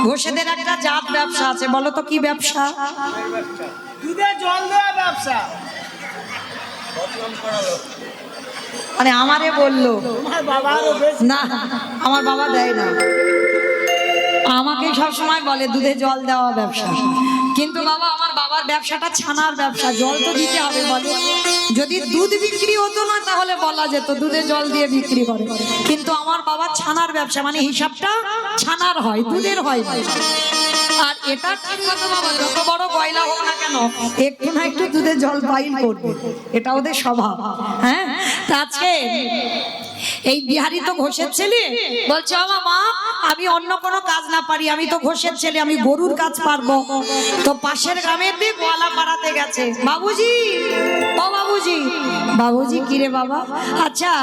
ঘোষেদের একটা জাত ব্যবসা আছে, বলো তো কি ব্যবসা? দুধে জল দেওয়া ব্যবসা। মানে আমারে বললো আমার বাবারও বেশ না, আমার বাবা দেয় না, আমাকে সব সময় বলে দুধে জল দেওয়া ব্যবসা। কিন্তু বাবা, আমার বাবার ব্যবসাটা ছানার ব্যবসা, জল তো দিতে হবে। বলে যদি দুধ বিক্রি হতো না তাহলে বলা যেত দুধে জল দিয়ে বিক্রি করে, কিন্তু আমার বাবার ছানার ব্যবসা, মানে হিসাবটা ছানার হয়, দুধের হয় না। আর এটা ঠিক কথা বাবা, যত বড় গয়লা হোক না কেন একটু না একটু দুধে জল পাইল করবে, এটা ওদের স্বভাব। হ্যাঁ, তা আজকে এই বিহারী তো ঘোষের ছেলে, বলছে আমার মা আমি অন্য কোনো কাজ না পারি, আমি তো ঘোষের ছেলে, আমি গরুর কাজ পারবো। তো পাশের গ্রামের দিয়ে গোয়ালা পাড়াতে গেছে। বাবুজি, ও বাবুজি। বাবুজি কি রে বাবা? আচ্ছা,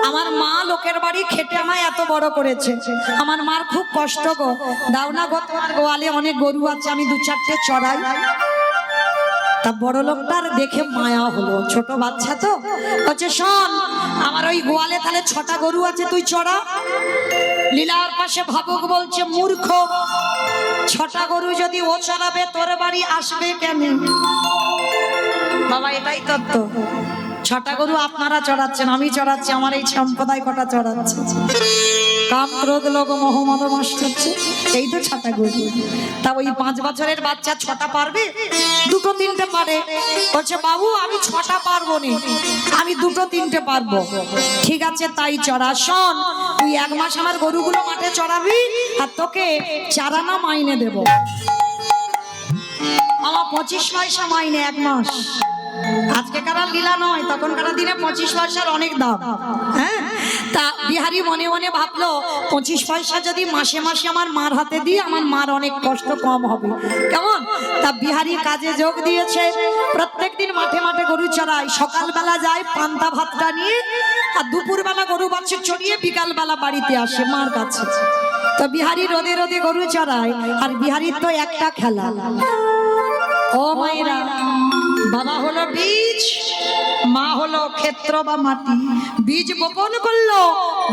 আমার মা লোকের বাড়ি খেটে আমায় এত বড় করেছে, আমার মার খুব কষ্ট গো, দাও না গো তোমার গোয়ালে অনেক গরু আছে, আমি 2-4টে চড়াই। তা বড় লোকটার দেখে মায়া হলো, ছোট বাচ্চা তো, বলছে শোন আমার ওই গোয়ালে তাহলে 6টা গরু আছে, তুই চড়া। লীলার পাশে ভাবুক বলছে মূর্খ, 6টা গরু যদি ও চড়াবে তোর বাড়ি আসবে কেন? বাবা এটাই তত্ত্ব, 6টা গরু আপনারা চড়াচ্ছেন, আমি চড়াচ্ছি, আমার এই সম্প্রদায় কটা চড়াচ্ছে? কাম ক্রোধ লোভ মোহ মদ মাস্টারছে, এই তো 6টা গরু। তা ওই 5 বছরের বাচ্চা 6টা পারবে? 2-3টে পারে। বলছে বাবু আমি 6টা পারবো না, আমি 2-3টে পারবো। ঠিক আছে তাই চড়া। শোন তুই 1 মাস আমার গরুগুলো মাঠে চড়াবি, আর তোকে 4 আনা মাইনে দেব। আমার 25 পয়সা মাইনে 1 মাস। আজকে কারা লীলা নয়, তখনকার দিনে 25 পয়সার অনেক দাম। হ্যাঁ, তা বিহারী মনে মনে ভাবলো 25 পয়সা যদি মাসে মাসে আমার মার হাতে দিই, আমার মার অনেক কষ্ট কম হবে। কেমন? তা বিহারী কাজে যোগ দিয়েছে, প্রত্যেকদিন মাঠে মাঠে গরু চড়ায়। সকালবেলা যায় পান্তা ভাতটা নিয়ে, আর দুপুরবেলা গরু বাছুর চড়িয়ে বিকালবেলা বাড়িতে আসে মার কাছে। তো বিহারী রোদে রোদে গরু চড়ায়, আর বিহারীর তো একটা খেলা, ও মায়েরা, বাবা হলো বীজ, মা হলো ক্ষেত্র বা মাটি। বীজ বপন করলো,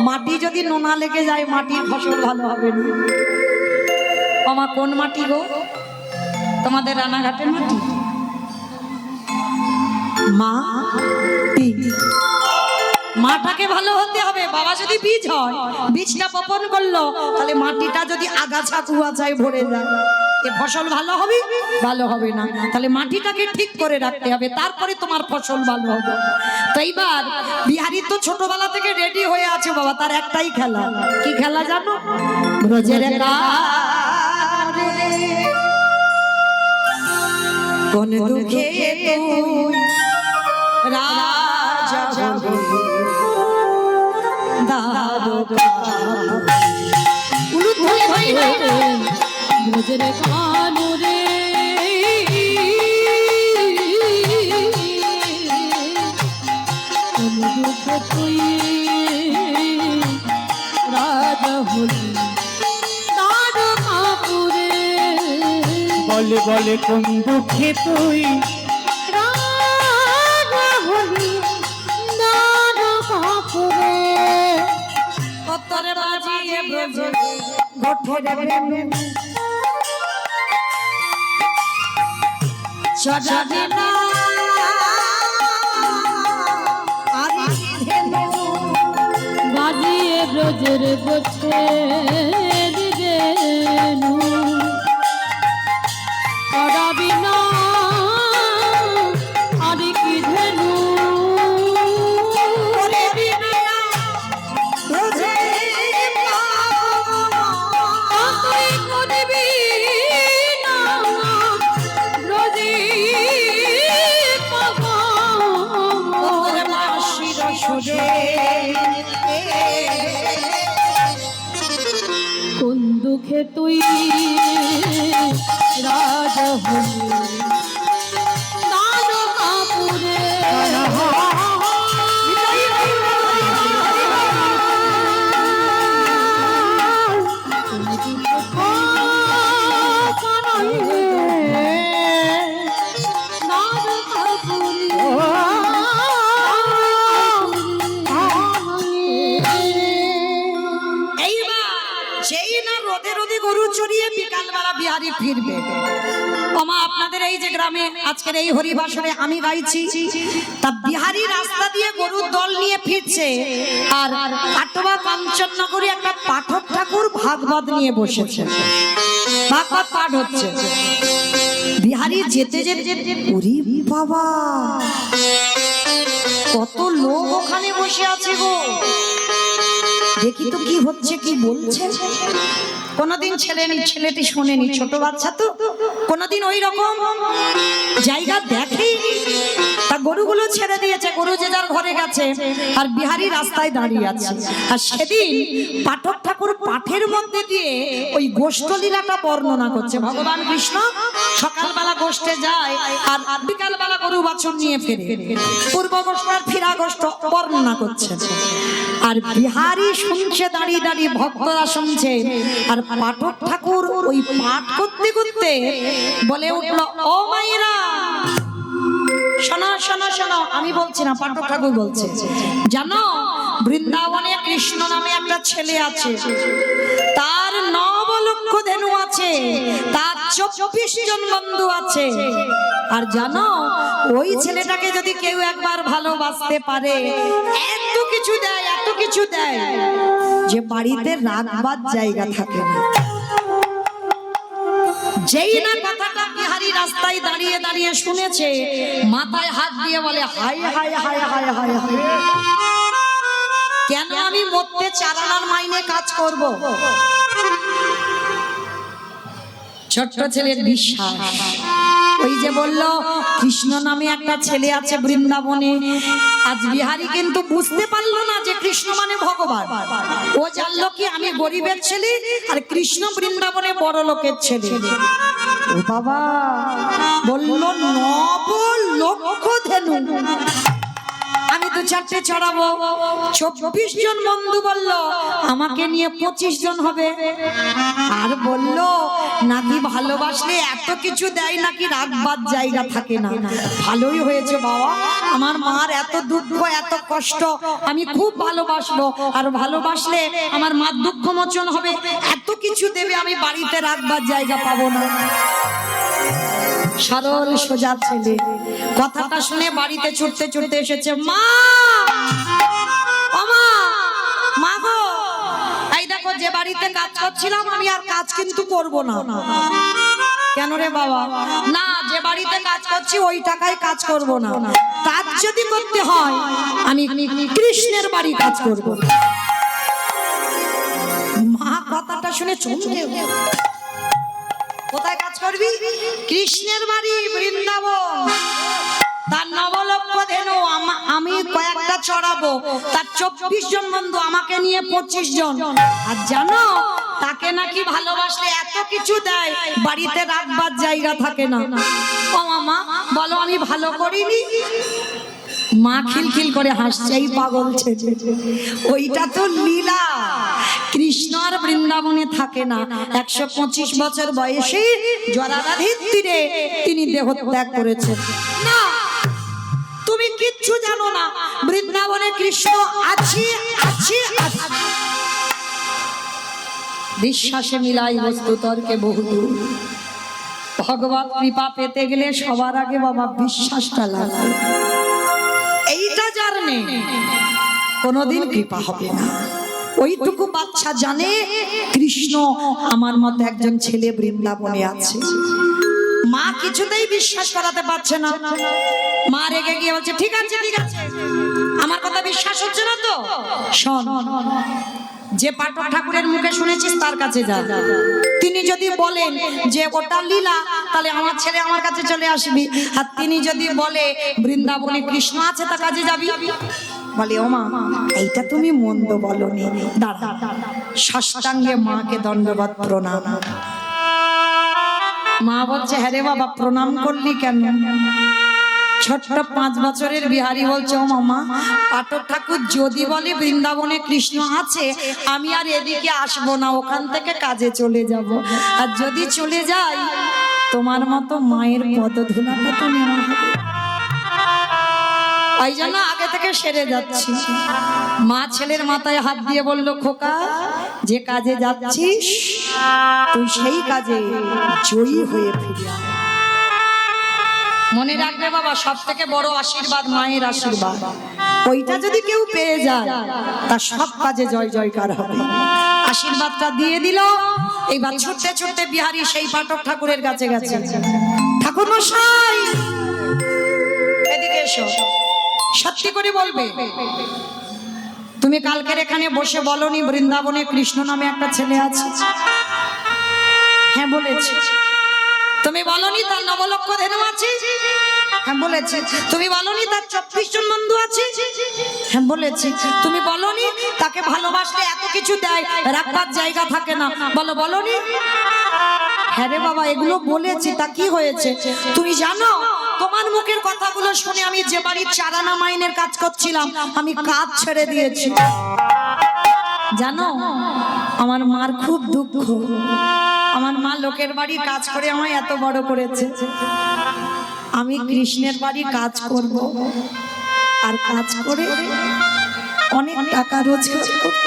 মাটি যদি নোনা লেগে যায় মাটির ফসল ভালো হবে না। আমার কোন মাটি গো? তোমাদের রানাঘাটের মাটি? মাটি, মাটাকে ভালো হতে হবে। বাবা যদি বীজ হয়, বীজটা বপন করলো, তাহলে মাটিটা যদি আগাছা কুয়াশায় ভরে যায় এ ফসল ভালো হবে ভালো হবে না, তাহলে মাটিটাকে ঠিক করে রাখতে হবে, তারপরে তোমার ফসল ভালো হবে। তো এইবার বিহারি তো ছোটবেলা থেকে রেডি হয়ে আছে বাবা, তার একটাই খেলা। কি খেলা জানো? ব্রজের কারে কোন দুঃখে তুই রাজা হলি দ্বারকা। উলুদ হই হই হই। ব্রজের কানু রে কোন দুঃখে তুই রাজা হলি দ্বারকাপুরে। বলে বলে কোন দুঃখে তুই রাজা হলি দ্বারকাপুরে। কতরে বাজিয়ে ব্রজে ঘটে রে চড়াবে না আরে ধেনু বাজিয়ে ব্রজের গোছে দিবেনু করাবি না আরে কি ধেনু ওরে বিনা ব্রজে তুই করবি না ব্রজে পাবা। কতরে বাঁশির সুরে কোন দুঃখে তুই রাজা হলি দ্বারকাপুরে। এইবার যেই না রোদে রোদে গরু চড়িয়ে বিকালবেলা বিহারি ফিরবে। ওমা আপনাদের এই যে গ্রামে আজকের এই হরিবাসরে আমি গাইছি, তা বিহারি রাস্তা দিয়ে গরুর দল নিয়ে ফিরছে, আর কাটোয়া কাঞ্চননগরে একটা পাঠক ঠাকুর ভাগবত নিয়ে বসেছে, ভাগবত পাঠ হচ্ছে। বিহারি যেতে যেতে ওরে বাবা কত লোক ওখানে বসে আছে গো, দেখি তো কি হচ্ছে কি বলছে। কোনদিন ছেলেটি শোনেনি, ছোট বাচ্চা তো কোনদিন ওই রকম জায়গা দেখেইনি। তা গরুগুলো ছেড়ে দিয়েছে, গরু যে যার ঘরে গেছে, আর বিহারি রাস্তায় দাঁড়িয়ে আছে। আর সেদিন পাঠক ঠাকুর পাঠের মধ্যে দিয়ে ওই গোষ্ঠ লীলাটা বর্ণনা করছে। ভগবান কৃষ্ণ সকালবেলা গোষ্ঠে যায় আর বিকালবেলা গরু বাছুর নিয়ে ফেরে, পূর্ব গোষ্ঠ আর ফিরা গোষ্ঠ বর্ণনা করছে। আর বিহারি শুনছে দাঁড়িয়ে দাঁড়িয়ে, ভক্তরা শুনছে, আর পাঠক ঠাকুর ওই পাঠ করতে করতে বলে উঠলো, ও মায়েরা শোনো শোনো শোনো, আমি বলছি না, পাঠক ঠাকুর বলছে, জানো বৃন্দাবনে কৃষ্ণ নামে একটা ছেলে আছে, তার 9 লক্ষ ধেনু আছে, তার 24 জন বন্ধু আছে। আর জানো ওই ছেলেটাকে যদি কেউ একবার ভালোবাসতে পারে, এত কিছু দেয়, এত কিছু দেয় যে বাড়িতে রাখবার জায়গা থাকে না। যেই না কথাটা বিহারি রাস্তায় দাঁড়িয়ে দাঁড়িয়ে শুনেছে, মাথায় হাত দিয়ে বলে, হায় হায় হায় হায় হায় হায়, কেন আমি মরতে 4 আনার মাইনে কাজ করব? ছোট্ট ছেলের বিশ্বাস, ওই যে বললো কৃষ্ণ নামে একটা ছেলে আছে বৃন্দাবনে। আজ বিহারি কিন্তু বুঝতে পারলো না যে কৃষ্ণ মানে ভগবান। ও জানলো কি আমি গরিবের ছেলে আর কৃষ্ণ বৃন্দাবনে বড় লোকের ছেলে। ও বাবা বললো 9 লক্ষ ধেনু, আমি 2-4টে চড়াবো। 24 জন বন্ধু বলল আমাকে নিয়ে 25 জন হবে। আর বলল নাকি ভালোবাসলে এত কিছু দেয়, নাকি রাখবার জায়গা থাকে না। ভালোই হয়েছে বাবা, আমার মার এত দুঃখ এত কষ্ট, আমি খুব ভালোবাসবো, আর ভালোবাসলে আমার মার দুঃখ মোচন হবে, এত কিছু দেবে, আমি বাড়িতে রাখবার জায়গা পাবো না। সরল সোজা ছেলে কথাটা শুনে বাড়িতে ছুটতে ছুটতে এসেছে। মা, ও মা, মা গো, এই দেখো যে বাড়িতে কাজ করছিলাম আমি আর কাজ কিন্তু করব না। কেন রে বাবা? না, যে বাড়িতে কাজ করছি ওই টাকায় কাজ করব না। কাজ যদি করতে হয় আমি কৃষ্ণের বাড়ি কাজ করব। মা কথাটা শুনে চমকে গেল। কোথায় কাজ করবি? কৃষ্ণের বাড়ি, বৃন্দাবন। তার নবলক্ষ ধেনু আমি কয়েকটা চড়াবো, তার 24 জন বন্ধু, আমাকে নিয়ে 25 জন। আর জানো তাকে নাকি ভালোবাসলে এত কিছু দেয়, বাড়িতে রাখবার জায়গা থাকে না। ও মামা বলো আমি ভালো করিনি? মা খিলখিল করে হাসছে, এই পাগল ছেলে, ওইটা তো লীলা। কৃষ্ণ আর বৃন্দাবনে থাকে না। 125 বছর বয়সে জরারাধির তীরে তিনি দেহ ত্যাগ করেছেন। না, তুমি কিচ্ছু জানো না। বৃন্দাবনে কৃষ্ণ আছে আছে আছে। বিশ্বাসে মিলাই বস্তু তর্কে বহুদূর। ভগবত কৃপা পেতে গেলে সবার আগে বাবা বিশ্বাসটা লাগবে। এইটা যার নেই কোনোদিন কৃপা হবে না। ওইটুকু বাচ্চা জানে কৃষ্ণ আমার মতো একজন ছেলে বৃন্দাবনে আছে। মা কিছুতেই বিশ্বাস করাতে পারছে না। মা রেগে গিয়ে বলছে ঠিক আছে ঠিক আছে, আমার কথা বিশ্বাস হচ্ছে না তো শোন, যে পাঠক ঠাকুরের মুখে শুনেছিস তার কাছে যা। তিনি যদি বলেন যে ওটা লীলা, তাহলে আমার ছেলে আমার কাছে চলে আসবি। আর তিনি যদি বলে বৃন্দাবনে কৃষ্ণ আছে, তার কাছে যাবি। বলে ও মা, এইটা তুমি মন্দ বলনি, দাঁড়া। সাষ্টাঙ্গে মাকে দণ্ডবত প্রণাম। মা বলছে হ্যাঁ রে বাবা, প্রণাম করলি কেন? ছোট্ট 5 বছরের বিহারি বলছে ও মামা, পাঠক ঠাকুর যদি বলে বৃন্দাবনে কৃষ্ণ আছে, আমি আর এদিকে আসবো না, ওখান থেকে কাজে চলে যাব। আর যদি চলে যাই, তোমার মতো মায়ের পদধূলাটা তো নেওয়া হবে। ওই জন্য আগে থেকে সেরে যাচ্ছি। মা ছেলের মাথায় হাত দিয়ে বলল খোকা, যে কাজে যাচ্ছিস তুই সেই কাজে জয়ী হয়ে ফিরে আয়। মনে রাখবে বাবা, সব থেকে বড় আশীর্বাদ মায়ের আশীর্বাদ। ওইটা যদি কেউ পেয়ে যায়, তার সব কাজে জয় জয়কার হবে। আশীর্বাদটা দিয়ে দিল। এইবার ছুটতে ছুটতে বিহারী সেই পাঠক ঠাকুরের কাছে গেছে। ঠাকুর মশাই এদিকে এসো, সত্যি করে বলবে, তুমি কালকের এখানে বসে বলনি বৃন্দাবনে কৃষ্ণ নামে একটা ছেলে আছে? হ্যাঁ বলেছি। তুমি বলনি তার নবলক্ষ ধেনু আছে? হ্যাঁ বলেছি। তুমি বলনি তার 24 জন বন্ধু আছে? হ্যাঁ বলেছি। তুমি বলনি তাকে ভালোবাসলে এত কিছু দেয়, রাখবার জায়গা থাকে না? বলনি? হ্যাঁ রে বাবা, এগুলো বলেছি। তা কি হয়েছে? তুমি জানো, তোমার মুখের কথাগুলো শুনে আমি যে বাড়ির চারানা মাইনের কাজ করছিলাম, আমি কাজ ছেড়ে দিয়েছি। জানো, আমার মার খুব দুঃখ। আমার মা লোকের বাড়ি কাজ করে আমায় এত বড় করেছে। আমি কৃষ্ণের বাড়ি কাজ করব, আর কাজ করে অনেক টাকা রোজগার করব,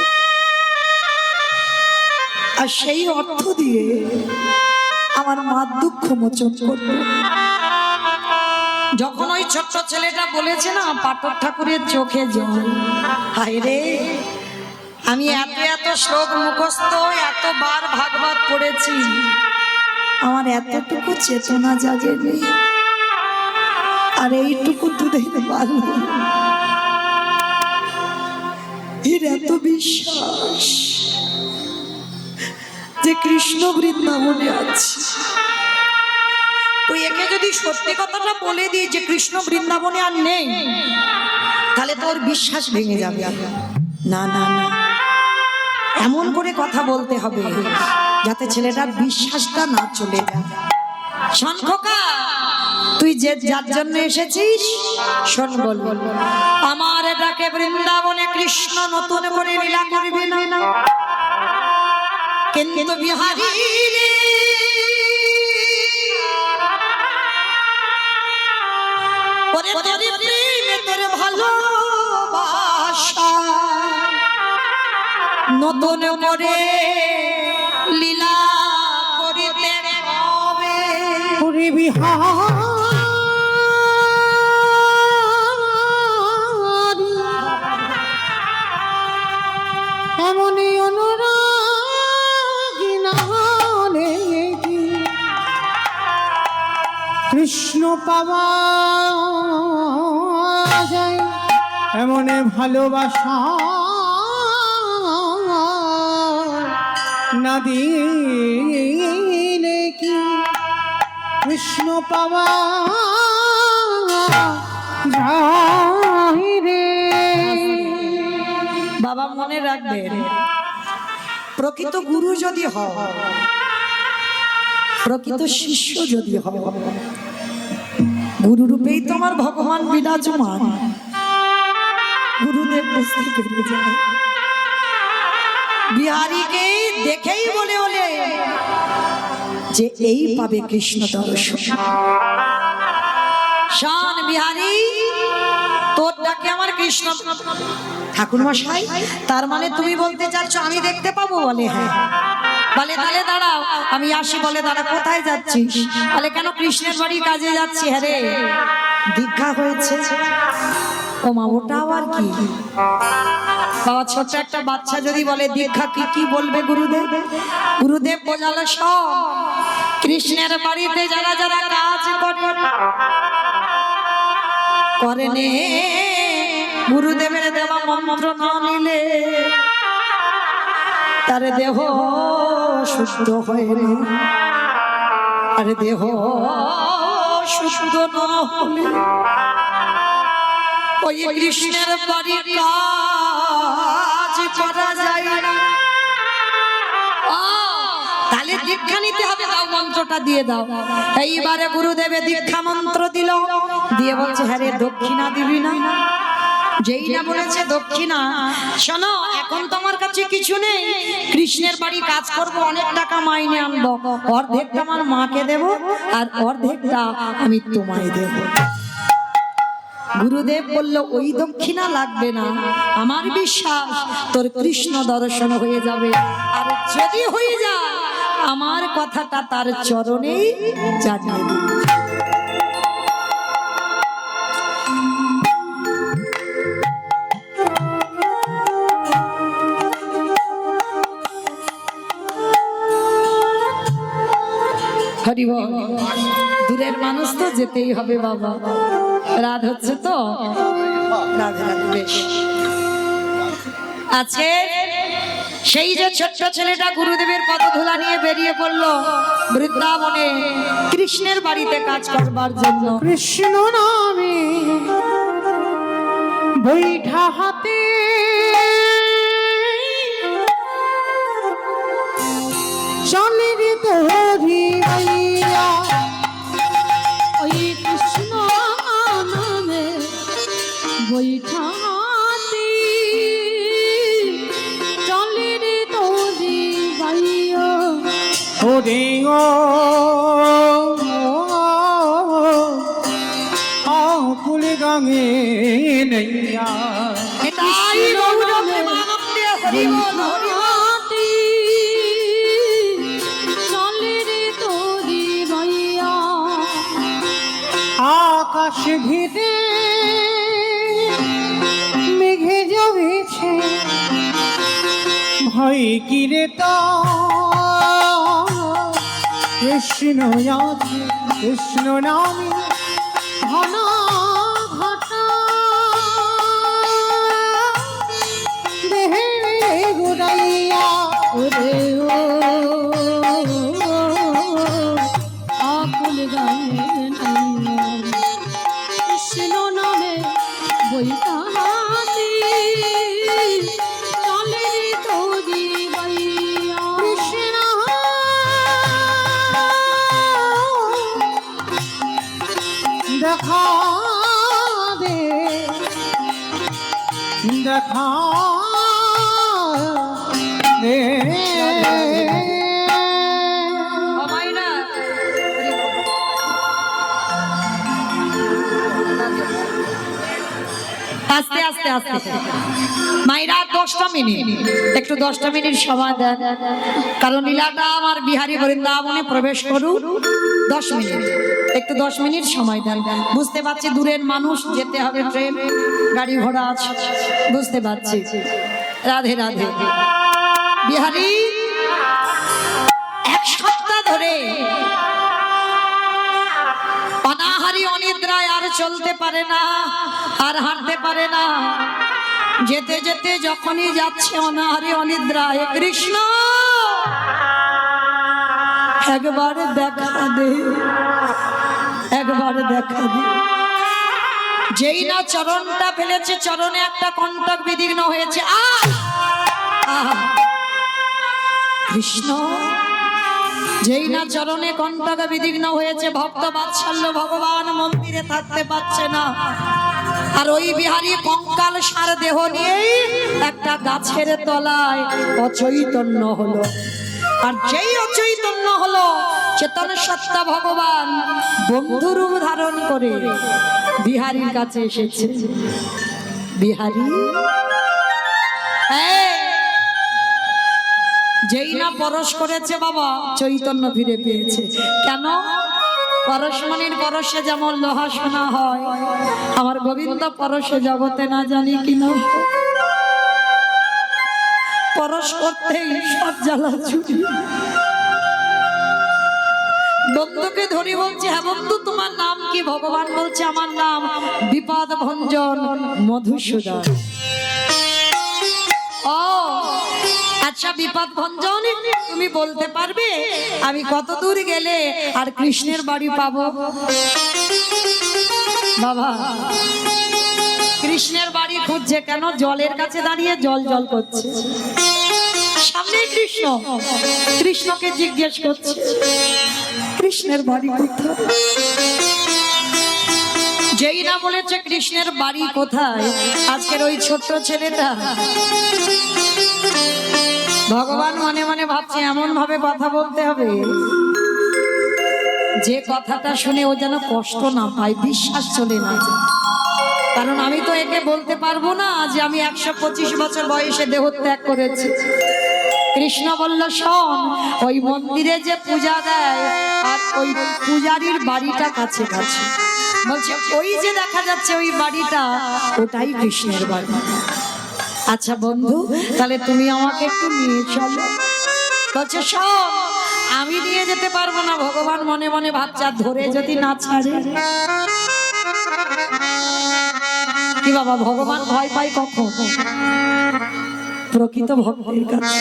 আর সেই অর্থ দিয়ে আমার মার দুঃখ মোচন করব। যখন ওই ছোট্ট ছেলেটা বলেছে না, পাঠক ঠাকুরের চোখে জল। হায় রে, আমি এত এত শ্লোক মুখস্থ, এতবার ভাগবত পড়েছি, আমার এতটুকু চেতনা জাগেনি। আর এইটুকু দুধের বালু, এর এত বিশ্বাস যে কৃষ্ণ বৃন্দাবনে আছে। তুই একে যদি সত্যি কথাটা বলে দিই যে কৃষ্ণ বৃন্দাবনে আর নেই, তাহলে তোর বিশ্বাস ভেঙে যাবে। না না না, এমন করে কথা বলতে হবে যাতে ছেলেটার বিশ্বাসটা না চলে যায়। শোন খোকা, তুই যে যার জন্য এসেছিস, শোন বল, আমার এটাকে বৃন্দাবনে কৃষ্ণ নতুন করে লীলা করবে না, কিন্তু বিহারী রে, ওরে তোর প্রেমে তোর ভালোবাসা নতুন করে লীলা করিতে হবে। পুরী বিহার এমনই অনুরাগী নারে পাওয়া যায় এমন ভালোবাসা না দিলে কি কৃষ্ণ পাওয়া যায় রে। বাবা মনে রাখবেন, প্রকৃত গুরু যদি হয়, প্রকৃত শিষ্য যদি হয়, গুরু রূপেই তোমার ভগবান বিরাজমান। গুরুদেব বুঝতে পেরে যায়, বিহারীকে দেখেই বলে বলে যে এই পাবে কৃষ্ণ দর্শন। শান বিহারী, তোর ডাকে আমার কৃষ্ণ। ঠাকুর মশাই, তার মানে তুমি বলতে চাচ্ছ আমি দেখতে পাবো? বলে হ্যাঁ। বলে তাহলে দাঁড়াও, আমি আসি। বলে দাঁড়া, কোথায় যাচ্ছিস? বলে কেন, কৃষ্ণের বাড়ি কাজে যাচ্ছি। হ্যাঁ রে, দীক্ষা হয়েছে। ও মা, ওটা আবার কি? বাবা, ছোট্ট একটা বাচ্চা যদি বলে দীক্ষা কি, কি বলবে গুরুদেব? গুরুদেব বোঝালো সব কৃষ্ণের বাড়িতে যারা যারা কাজ করেনে, গুরুদেবের দেওয়া মন্ত্র না নিলে তার দেহ সুস্থ হয় না। আরে দেহ সুস্থ না হলে ওই কৃষ্ণের বাড়ির কাজ করা যায় না। তাহলে দীক্ষা নিতে হবে, দাও মন্ত্রটা দিয়ে দাও। এইবারে গুরুদেবে দীক্ষা মন্ত্র দিল, দিয়ে বলছে হ্যাঁ রে, দক্ষিণা দিবি না? যেই না বলেছে দক্ষিণা, শোনো এখন তোমার কাছে কিছু নেই, কৃষ্ণের বাড়ি কাজ করব, অনেক টাকা মাইনে আনবো, অর্ধেকটা আমার মাকে দেব আর অর্ধেকটা আমি তোমায় দেব। গুরুদেব বলল ওই দক্ষিণা লাগবে না, আমার বিশ্বাস তোর কৃষ্ণ দর্শন হয়ে যাবে। আর যদি হয়ে যায়, আমার কথাটা তার চরণেই জানিয়ে দিবি। হরি বল। দূরের মানুষ তো যেতেই হবে বাবা, রাত হচ্ছে তো। রাধে রাধে। বেশ, আজকে সেই যে ছোট্ট ছেলেটা গুরুদেবের পদধূলা নিয়ে বেরিয়ে পড়লো বৃন্দাবনে কৃষ্ণের বাড়িতে কাজ করবার জন্য। কৃষ্ণ নামে বৈঠা হাতে চলে রে তোরি মাইয়া, ওই কৃষ্ণ নামে বৈঠাতে চলে রে তোরি ভাইয়া। ওরে আকুল গাঙে নৈয়া, এটাই গৌর প্রেমানন্দে হরি বল, হরি বল। আকাশ ঘিরে মেঘে জমেছে, ভয় কিরে তো কৃষ্ণ আছে, কৃষ্ণ নামে ঘন ঘটা দেহে গুড়াইয়া। ওরে ও আকুল গায়ে কৃষ্ণ নামে বৈঠাতে চলে রে তোরি ভাইয়া। কৃষ্ণ দেখা দে, দেখা দে। আস্তে আস্তে আস্তে মাইরা 10টা মিনিট, একটু 10টা মিনিট সময় দেন, কারণ লীলাটা আমার বিহারী বৃন্দাবনে প্রবেশ করুক। 10 মিনিট, একটু 10 মিনিট সময় দেন। বুঝতে পারছি দূরের মানুষ, যেতে হবে, ট্রেন গাড়ি ঘোড়া আছে, বুঝতে পারছি। রাধে রাধে। বিহারী 1 সপ্তাহ ধরে অনাহারি অনিদ্রায় আর চলতে পারে না, আর হাঁটতে পারে না। যেতে যেতে যখনই যাচ্ছে অনাহারি অনিদ্রায়, কৃষ্ণ একবার দেখা দে, একবার দেখা দে। যেই না চরণটা ফেলেছে, চরণে একটা কণ্টক বিদীর্ণ হয়েছে। কৃষ্ণ যেই না চরণে কণ্টক বিদীর্ণ হয়েছে, ভক্ত বাৎসল্য ভগবান মন্দিরে থাকতে পারছে না। আর ওই বিহারী কঙ্কাল সার দেহ নিয়েই একটা গাছের তলায় অচৈতন্য হলো। আর যেই অচৈতন্য হলো, চেতন সত্তা ভগবান বন্ধুরূপ ধারণ করে বিহারীর কাছে এসেছে। বিহারী যেই না পরশ করেছে বাবা, চৈতন্য ফিরে পেয়েছে। কেন? পরশমণির পরশে যেমন লোহা সোনা হয়, আমার গোবিন্দ পরশে জগতে না জানি কিনা পরশ করতেই সব জ্বালা ছুটি। বন্ধুকে ধরে বলছে, হ্যাঁ বন্ধু তোমার নাম কি? ভগবান বলছে, আমার নাম বিপদ ভঞ্জন মধুসূদন। ও আচ্ছা বিপদ ভঞ্জন, তুমি বলতে পারবে আমি কত দূর গেলে আর কৃষ্ণের বাড়ি পাবো? বাবা কৃষ্ণের বাড়ি খুঁজছে কেন? জলের কাছে দাঁড়িয়ে জল জল করছে, সামনে কৃষ্ণ। কৃষ্ণকে জিজ্ঞেস করছে কৃষ্ণের বাড়ি কোথায়? যেই না বলেছে কৃষ্ণের বাড়ি কোথায়, আজকের ওই ছোট্ট ছেলেটা ভগবান মনে মনে ভাবছে এমন ভাবে কথা বলতে হবে যে কথাটা শুনে ও যেন কষ্ট না পায়, বিশ্বাস চলে না যায়। কারণ আমি তো একে বলতে পারবো না যে আমি 125 বছর বয়সে দেহত্যাগ করেছি। কৃষ্ণ বলল, শোন, ওই মন্দিরে যে পূজা দেয় আর ওই পূজারীর বাড়িটা কাছে কাছে। বলছে ওই যে দেখা যাচ্ছে ওই বাড়িটা, ওটাই কৃষ্ণের বাড়ি। আচ্ছা বন্ধু, তাহলে তুমি আমাকে একটু নিয়ে চলো। বলছে শোন, আমি নিয়ে যেতে পারবো না। ভগবান মনে মনে ভাবছে ধরে যদি না ছাড়ে। কি বাবা, ভগবান ভয় পায় কখন? প্রকৃত ভক্তের কাছে।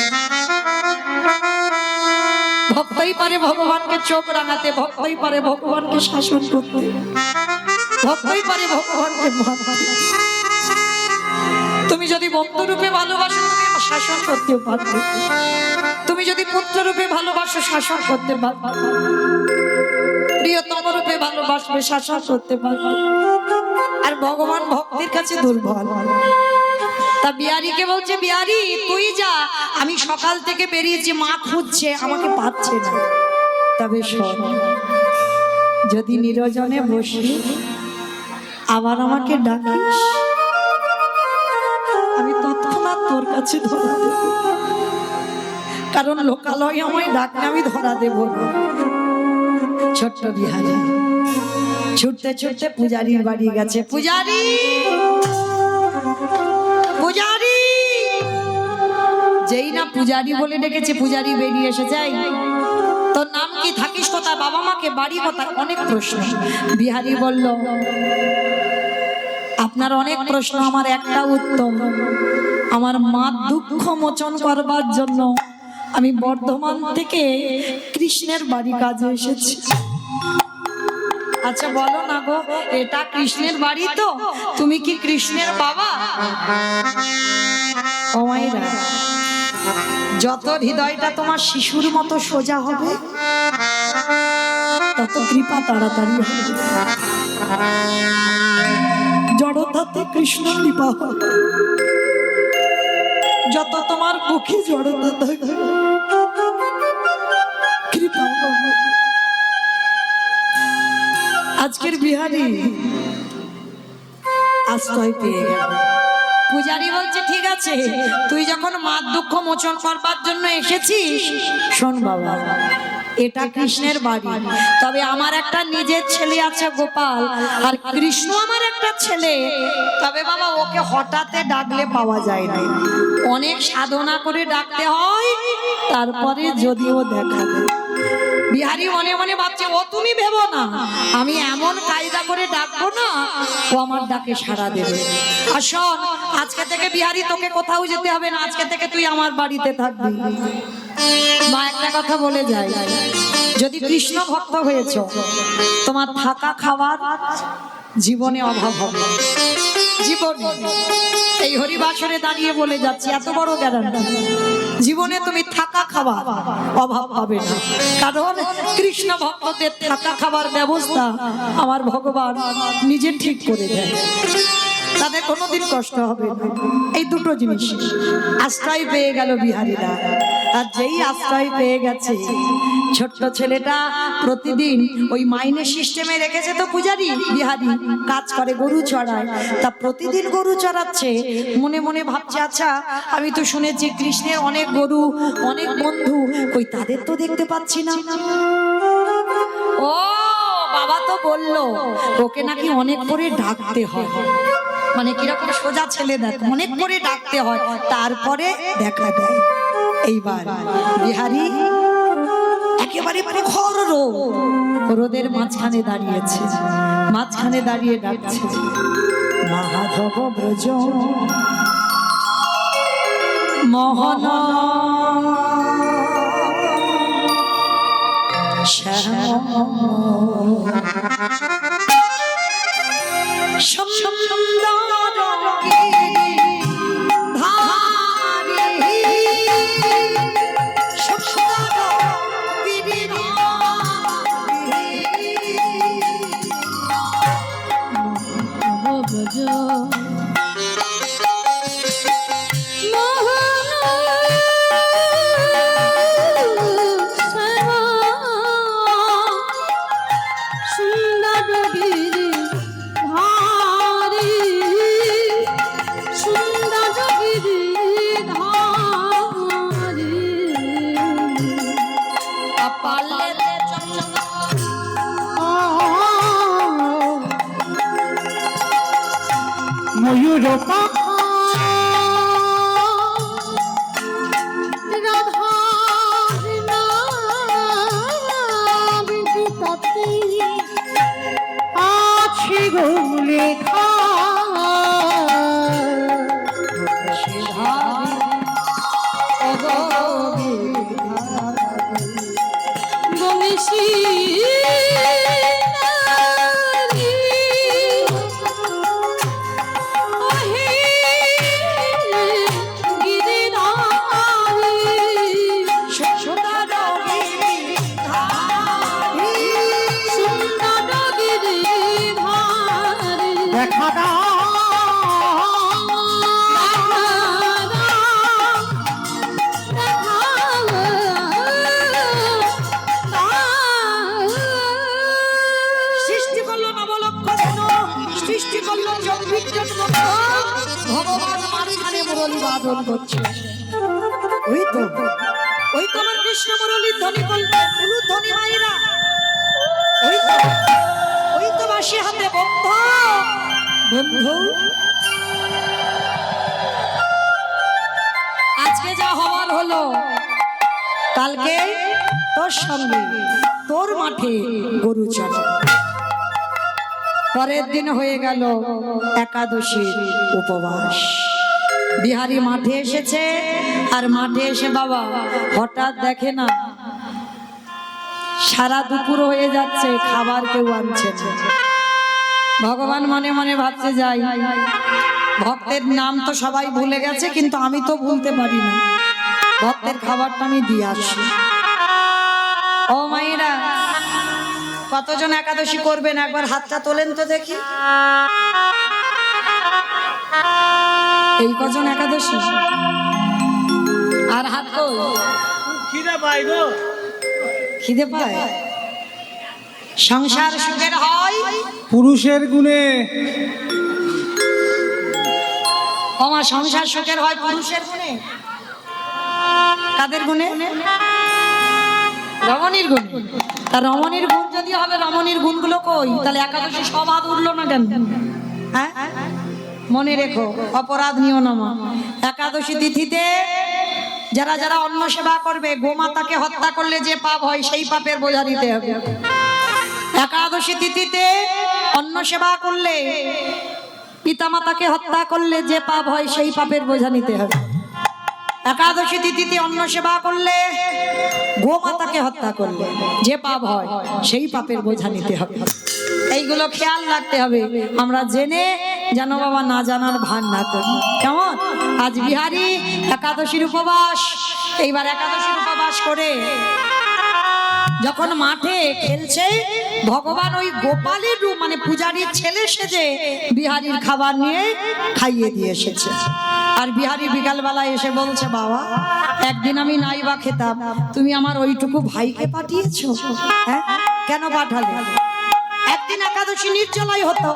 ভক্তই পারে ভগবানকে চোখ রাঙাতে, ভক্তই পারে ভগবানকে শাসন করতে, ভক্তই পারে ভগবানকে মারতে। তুমি যদি বন্ধু রূপে ভালোবাসো, তুমি শাসন করতেও পারবে। তুমি যদি পুত্র রূপে ভালোবাসো, শাসন করতে পারবে। প্রিয়তম রূপে ভালোবাসবে, শাসন করতে পারবে। আর ভগবান ভক্তির কাছে দুর্বল। তা বিহারীকে বলছে, বিহারী তুই যা, আমি সকাল থেকে বেরিয়েছি, মা খুঁজছে, আমাকে পাচ্ছে না। তবে শোন, যদি নিরজনে বসে আবার আমাকে ডাকিস, আমি তৎক্ষণাৎ তোর কাছে ধরা দেব। কারণ লোকালয়ে আমায় ডাকলে আমি ধরা দেব না। ছোট্ট বিহারী ছুটতে ছুটতে পূজারীর বাড়ি গেছে। পূজারী, পূজারী, যেই না পূজারী বলে ডেকেছে, পূজারী বেরিয়ে এসে যায়। তোর নাম কি? থাকিস কোথায়? বাবা মাকে বাড়ি কোথায়? অনেক প্রশ্ন। বিহারী বলল, আপনার অনেক প্রশ্ন, আমার একটা উত্তর। আমার মা দুঃখ মোচন করবার জন্য আমি বর্ধমান থেকে কৃষ্ণের বাড়ি কাজে এসেছি। আচ্ছা বলো না গো, এটা কৃষ্ণের বাড়ি তো? তুমি কি কৃষ্ণের বাবা? ও মায়েরা, যত হৃদয়টা তোমার শিশুর মতো সোজা হবে, তত কৃপা তাড়াতাড়ি হবে। জড়তাতে কৃষ্ণ কৃপা হবে। যত তোমার মুখে জড়তা থাকে, কৃপা হবে। আজকের বিহারী আশ্রয় পেয়ে গেল। পূজারী বলছে, ঠিক আছে, তুই যখন মা দুঃখ মোচন করবার জন্য এসেছিস, শোন বাবা, এটা কৃষ্ণের বাড়ি। তবে আমার একটা নিজের ছেলে আছে গোপাল, আর কৃষ্ণ আমার একটা ছেলে। তবে বাবা ওকে হঠাৎ ডাকলে পাওয়া যায় না, অনেক সাধনা করে ডাকতে হয়, তারপরে যদিও দেখা দেয়। বিহারি মনে মনে ভাবছে ও তুমি ভেবো না, আমি এমন কায়দা করে ডাকবো না ও আমার ডাকে সাড়া দেবে। আর শোন, আজকে থেকে বিহারি তোকে কোথাও যেতে হবে না, আজকে থেকে তুই আমার বাড়িতে থাকবি। মা একটা কথা বলে যায়, যদি কৃষ্ণ ভক্ত হয়েছো তোমার থাকা খাওয়ার জীবনে অভাব হবে না। জীবনে এই হরিবাসরে দাঁড়িয়ে বলে যাচ্ছি, এত বড় গ্যারান্টি, জীবনে তুমি থাকা খাবার অভাব হবে না। কারণ কৃষ্ণ ভক্তদের থাকা খাবার ব্যবস্থা আমার ভগবান নিজে ঠিক করে দেয়, তাদের কোনোদিন কষ্ট হবে না। এই দুটো জিনিস আশ্রয় পেয়ে গেল বিহারীরা। আর যেই আশ্রয় পেয়ে গেছে, ছোট্ট ছেলেটা প্রতিদিন ওই মাইনে সিস্টেমে রেখেছে তো পূজারি, বিহারি কাজ করে গরু চড়ায়, তা প্রতিদিন গরু চড়াচ্ছে। মনে মনে ভাবছে, আচ্ছা আমি তো শুনেছি কৃষ্ণের অনেক গরু, অনেক বন্ধু, কই তাদের তো দেখতে পাচ্ছি না। ও বাবা তো বললো ওকে নাকি অনেক করে ডাকতে হয়, মানে কিরকম সোজা ছেলে দেখ, অনেক করে ডাকতে হয় তারপরে দেখা দেয়। এইবার বিহারি একেবারে প্রখর রোদের মাঝখানে দাঁড়িয়েছে, মাঝখানে দাঁড়িয়ে ডাকছে, মাধব ব্রজ মোহন শ্যাম ময়ূর আছে গো লেখা দেখা সৃষ্টি করলো নবলক্ষ যেন, সৃষ্টি করলো জগবিজ্ঞান মতো, ভগবান মাঝখানে মুরলী বাদন করছে। ওই তো আমার কৃষ্ণ মুরলীর ধ্বনি করলে ধ্বনি মায়েরা, ওই তো বাঁশি হাতে বন্ধু বন্ধু। আজকে যা হওয়ার হলো, কালকে তোর সঙ্গে তোর মাঠে গরু চড়ে, পরের দিন হয়ে গেল একাদশীর উপবাস। বিহারি মাঠে এসেছে, আর মাঠে এসে বাবা হঠাৎ দেখে না সারা দুপুর হয়ে যাচ্ছে, খাবার কেউ আনছে না। ভগবান মনে মনে ভাবতে যাই, ভক্তের নাম তো সবাই ভুলে গেছে, কিন্তু আমি তো ভুলতে পারি না, ভক্তের খাবারটা আমি দিয়ে আসি। ও মায়েরা, কতজন একাদশী করবেন একবার হাতটা তোলেন তো দেখি। এই কজন একাদশী? আর হাত কই? খিদে পাই গো, খিদে পায়? সংসার সুখের হয় পুরুষের গুণে। আমার সংসার সুখের হয় পুরুষের গুণে। কাদের গুণে? রমণীর গুণে। তা রমণীর গুণ যদি হবে, রমণীর গুণগুলো কই? তাহলে একাদশী সব হাত উঠলো না কেন? হ্যাঁ, মনে রেখো, অপরাধ নিও না মা। একাদশী তিথিতে যারা যারা অন্ন সেবা করবে, গোমাতাকে হত্যা করলে যে পাপ হয় সেই পাপের বোঝা দিতে হবে। একাদশী তিথিতে অন্ন সেবা করলে, পিতামাতাকে হত্যা করলে যে পাপ হয় সেই পাপের বোঝা নিতে হবে। একাদশী তিথিতে অন্ন সেবা করলে, গোমাতাকে হত্যা করলে যে পাপ হয় সেই পাপের বোঝা নিতে হবে। এইগুলো খেয়াল রাখতে হবে, আমরা জেনে যেন বাবা না জানার ভান না করি। কেমন? আজ বিহারী একাদশীর উপবাস, এইবার একাদশীর উপবাস করে যখন মাঠে খেলছে, ভগবান ওই গোপালের রূপ মানে পূজারীর ছেলে সেজে বিহারীর খাবার নিয়ে খাইয়ে দিয়ে এসেছে। আর বিহারী বিকালবেলা এসে বলছে, বাবা একদিন আমি নাইবা খেতাম, তুমি আমার ওইটুকু ভাইকে পাঠিয়েছো, হ্যাঁ কেন পাঠালে? একদিন একাদশী নির্জলাই হতো।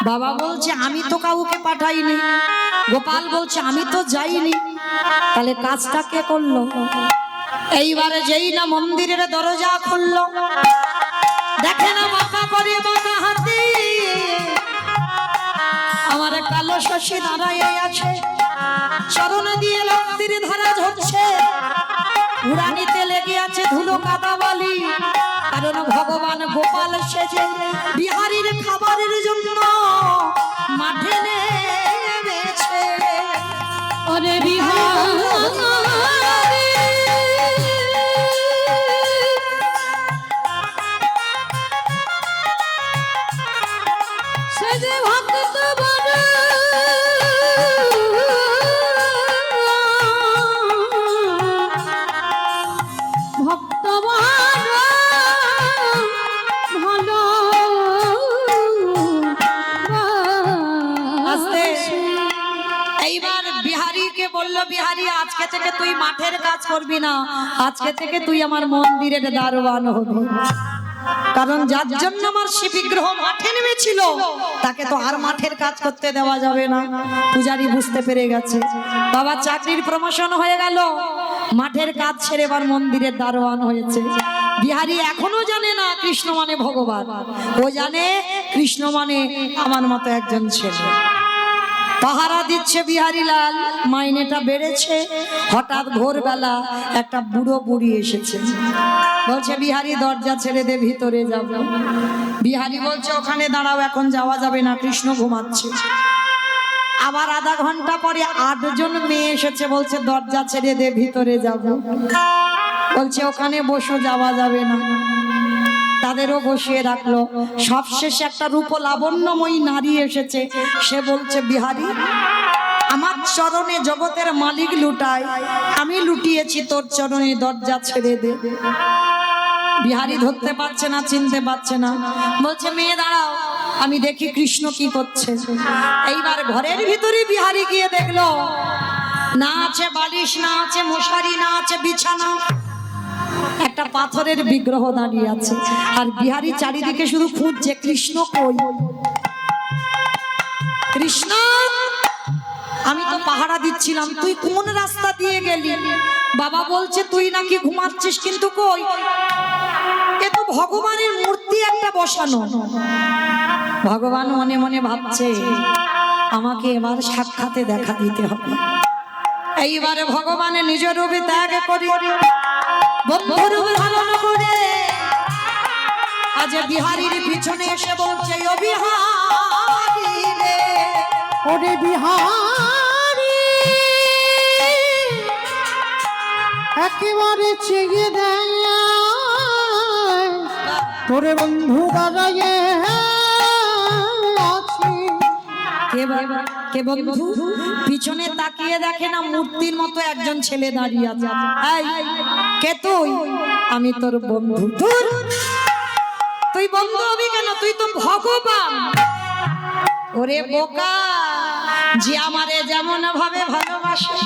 বাবা বলছে, আমি তো কাউকে পাঠাইনি। গোপাল বলছে, আমি তো যাইনি। তাহলে কাজটা কে করলো? এইবারে যেই না মন্দিরের দরজা খুললো, দেখে না বাঁকা করে বাঁকা হাতি আমার কালো শশী দাঁড়ায় আছে, চরণ দিয়ে লক্তির ধারা ঝরছে, উড়ানিতে লেগে আছে ধুলো কাদা বালি। কারণ ভগবান গোপাল সেজে বিহারীর খাবারের জন্য মাঠে নেমেছে। ওরে বিহারী সে যে ভক্ত বড় ভক্ত বড় ভালো আস্তে। এইবার বিহারীকে বললো, বিহারী আজকে থেকে তুই মাঠের কাজ করবি না, আজকে থেকে তুই আমার মন্দিরের দারোয়ান হবি। কারণ যার জন্য আমার শিব বিগ্রহ মাঠে নেমেছিল তাকে তো আর মাঠের কাজ করতে দেওয়া যাবে না। পূজারী বুঝতে পেরে গেছে, বাবা চাকরির প্রমোশন হয়ে গেল, মাঠের কাজ ছেড়ে এবার মন্দিরের দারোয়ান হয়েছে। বিহারী এখনো জানে না কৃষ্ণ মানে ভগবান, ও জানে কৃষ্ণ মানে আমার মতো একজন ছেলে। পাহারা দিচ্ছে বিহারী লাল, মাইনেটা বেড়েছে। হঠাৎ ভোরবেলা একটা বুড়ো বুড়ি এসেছে, বলছে বিহারী দরজা ছেড়ে দে, ভিতরে যাব। বিহারী বলছে ওখানে দাঁড়াও, এখন যাওয়া যাবে না, কৃষ্ণ ঘুমাচ্ছে। আবার আধা ঘন্টা পরে 8 জন মেয়ে এসেছে, বলছে দরজা ছেড়ে দে, ভিতরে যাব। বলছে ওখানে বসো, যাওয়া যাবে না। তাদেরও বসিয়ে রাখলো। সবশেষে একটা রূপ লাবণ্যময়ী নারী এসেছে, সে বলছে বিহারী আমার চরণে জগতের মালিক লুটায়, আমি লুটিয়েছি তোর চরণে, দরজা ছেড়ে দে। বিহারী ধরতে পারছে না, চিনতে পারছে না, বলছে মেয়ে দাঁড়াও, আমি দেখি কৃষ্ণ কি করছে। এইবার ঘরের ভিতরে বিহারী গিয়ে দেখলো, না আছে বালিশ, না আছে মশারি, না আছে বিছানা, একটা পাথরের বিগ্রহ দাঁড়িয়ে আছে। আর বিহারী চারিদিকে শুধু খুঁজছে, কৃষ্ণ কই, কৃষ্ণ আমি তো পাহারা দিচ্ছিলাম, তুই কোন রাস্তা দিয়ে গেলি? বাবা বলছে তুই নাকি ঘুমাচ্ছিস, কিন্তু কই, এ তো ভগবানের মূর্তি একটা বসানো। ভগবান মনে মনে ভাবছে আমাকে এবার সাক্ষাতে দেখা দিতে হবে। এইবারে ভগবানের নিজ রূপে ত্যাগ করে বন্ধুর ধারণ করে আজ বিহারীর পিছনে এসে বলছে, ও বিহারী রে, ওরে বিহারী একেবারে চেয়ে দেয় তোরে বন্ধু দাঁড়াইয়ে আছে। কে বন্ধু? পিছনে তাকিয়ে দেখে না মূর্তির মতো একজন ছেলে দাঁড়িয়ে আছে। এই কে তুই? আমি তোর বন্ধু। তুই বন্ধু হবি কেন? তুই তো ভগবান। ওরে বোকা, যে আমারে যেমন ভাবে ভালোবাসে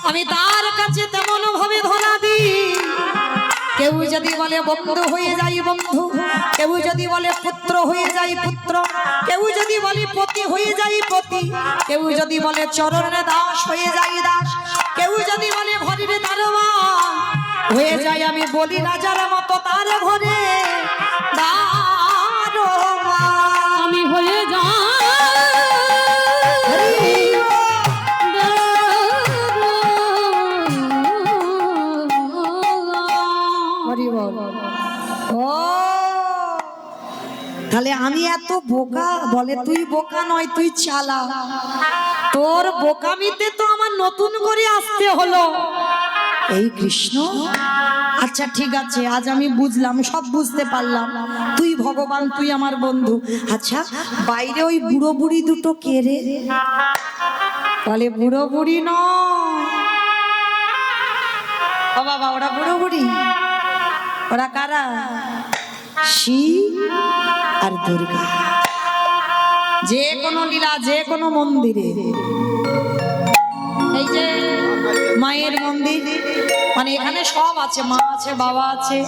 আমি তার কাছে তেমন ভাবে ধরা দিই। কেউ যদি বলে বন্ধু হয়ে যাই বন্ধু, কেউ যদি বলে পুত্র হয়ে যাই পুত্র, কেউ যদি বলে পতি হয়ে যাই পতি, কেউ যদি বলে চরণে দাস হয়ে যাই দাস, কেউ যদি বলে ঘরের দারোয়ান হয়ে যাই আমি, বলি রাজার মতো তার ঘরে দারোয়ান আমি হয়ে যাই বলে আমি এত বোকা, বলে তুই বোকা নয় তুই চালা, তোর বোকামিতে তো আমার নতুন করে আসতে হলো। এই কৃষ্ণ, আচ্ছা ঠিক আছে, আজ আমি বুঝলাম, সব বুঝতে পারলাম, তুই ভগবান, তুই আমার বন্ধু। আচ্ছা বাইরে ওই বুড়ো বুড়ি দুটো কে রে? বলে বুড়ো বুড়ি নয় ও বাবা, ওরা বুড়ো বুড়ি, ওরা কারা? শিব আর দুর্গা। যে কোনো লীলা, যে কোনো মন্দিরে, এই যে মায়ের মন্দির, মানে এখানে সব আছে, মা আছে, বাবা আছে,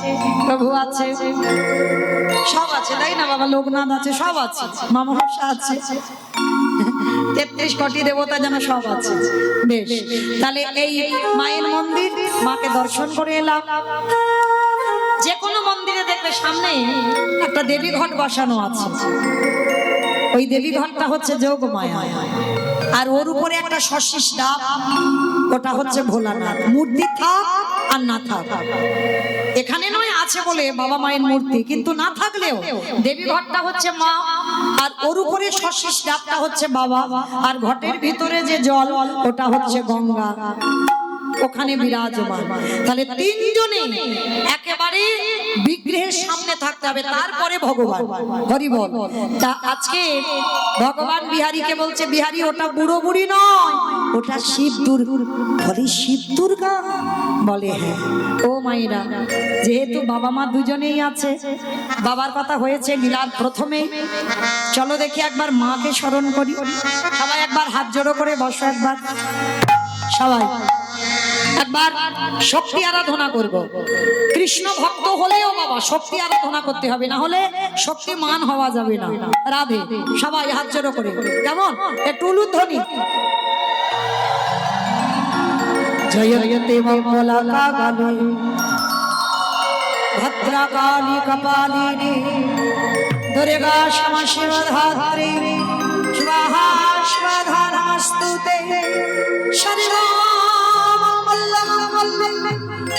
প্রভু আছে, সব আছে, তাই না বাবা? লোকনাথ আছে, সব আছে, মা মনসা আছে, 33 কোটি দেবতা যেন সব আছে। বেশ, তাহলে এই মায়ের মন্দির, মাকে দর্শন করে এলাম। যে কোনো মন্দিরে দেখবে সামনে একটা দেবী ঘট বসানো আছে, ওই দেবী ঘটটা হচ্ছে যোগমায়া, আর ওর উপরে একটা শশীষ ডাব, ওটা হচ্ছে ভোলানাথ। মূর্তি থাক আর না থাক, এখানে নয় আছে বলে বাবা মায়ের মূর্তি, কিন্তু না থাকলেও দেবী ঘটটা হচ্ছে মা, আর ওর উপরে শশীষ ডাবটা হচ্ছে বাবা, আর ঘটের ভিতরে যে জল ওটা হচ্ছে গঙ্গা, ওখানে বিরাজমান। তাহলে তিনজনে একেবারে বিগ্রহের সামনে থাকতে হবে, তারপরে ভগবান। হরি বল। তা আজকে ভগবান বিহারীকে বলছে, বিহারী ওটা বুড়ো বুড়ি নয়, ওটা শিব দুর্গা। বলে শিব দুর্গা? বলে হ্যাঁ। ও মায়েরা, যেহেতু বাবা মা দুজনেই আছে, বাবার কথা হয়েছে লীলার প্রথমে, চলো দেখি একবার মাকে স্মরণ করি। সবাই একবার হাত জোড়ো করে বসো, একবার সবাই একবার শক্তি আরাধনা করব। কৃষ্ণ ভক্ত হলেও বাবা শক্তি আরাধনা করতে হবে, না হলে শক্তিমান হওয়া যাবে না। রাধে। সবাই হাত জোড়ো করে, কেমন? একটু উলুধ্বনি। জয়তে মঙ্গলা কালী ভদ্রকালী কপালিনী দুর্গা ক্ষমা শিবধাত্রী স্বাহা স্বাধা নমস্তুতে।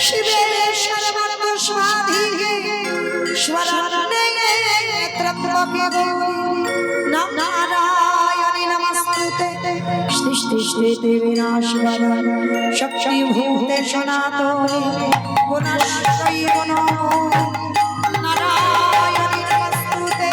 শিবে সর্বার্থ স্বাধিকে স্বরণে ত্রম্বকে গৌরী নারায়ণী নমস্তুতে। সৃষ্টি বিনাশবরণ শক্তি ভূতে সনাতনী গুণাশ্রয়ী গুণ নারায়ণী নমস্তুতে।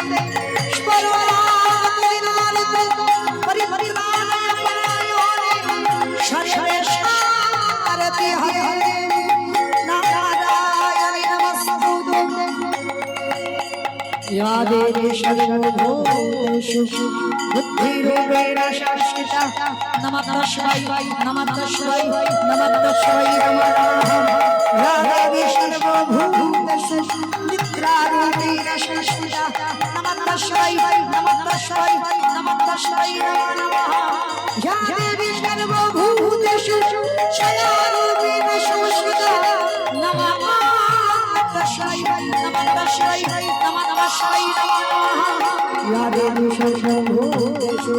या देवी सर्वभूतेषु बुद्धिरूपेण शाश्वता। नमः शिवाय नमः शिवाय नमः शिवाय नमः। या देवी सर्वभूतेषु निद्रारूपेण शाश्वता। नमः शिवाय नमः शिवाय नमः शिवाय नमः। या देवी सर्वभूतेषु शयारूपेण शाश्वता। नमः शिवाय नमः शिवाय नमः शिवाय नमः। या देवी सर्वभूतेषु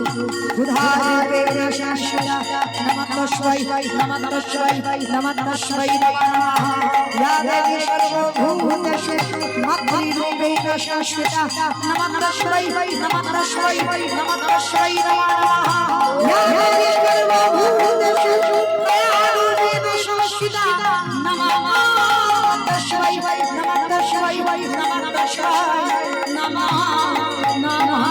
बुधारूपेण शाश्वता। नमः शिवाय नमः शिवाय नमः शिवाय नमः। या देवी सर्वभूतेषु मातृरूपेण शाश्वता। नमः शिवाय नमः शिवाय नमः शिवाय नमः। या देवी सर्वभूतेषु दयारूपेण शाश्वता। नमः शिवाय नमः शिवाय नमः शिवाय नमः नमः।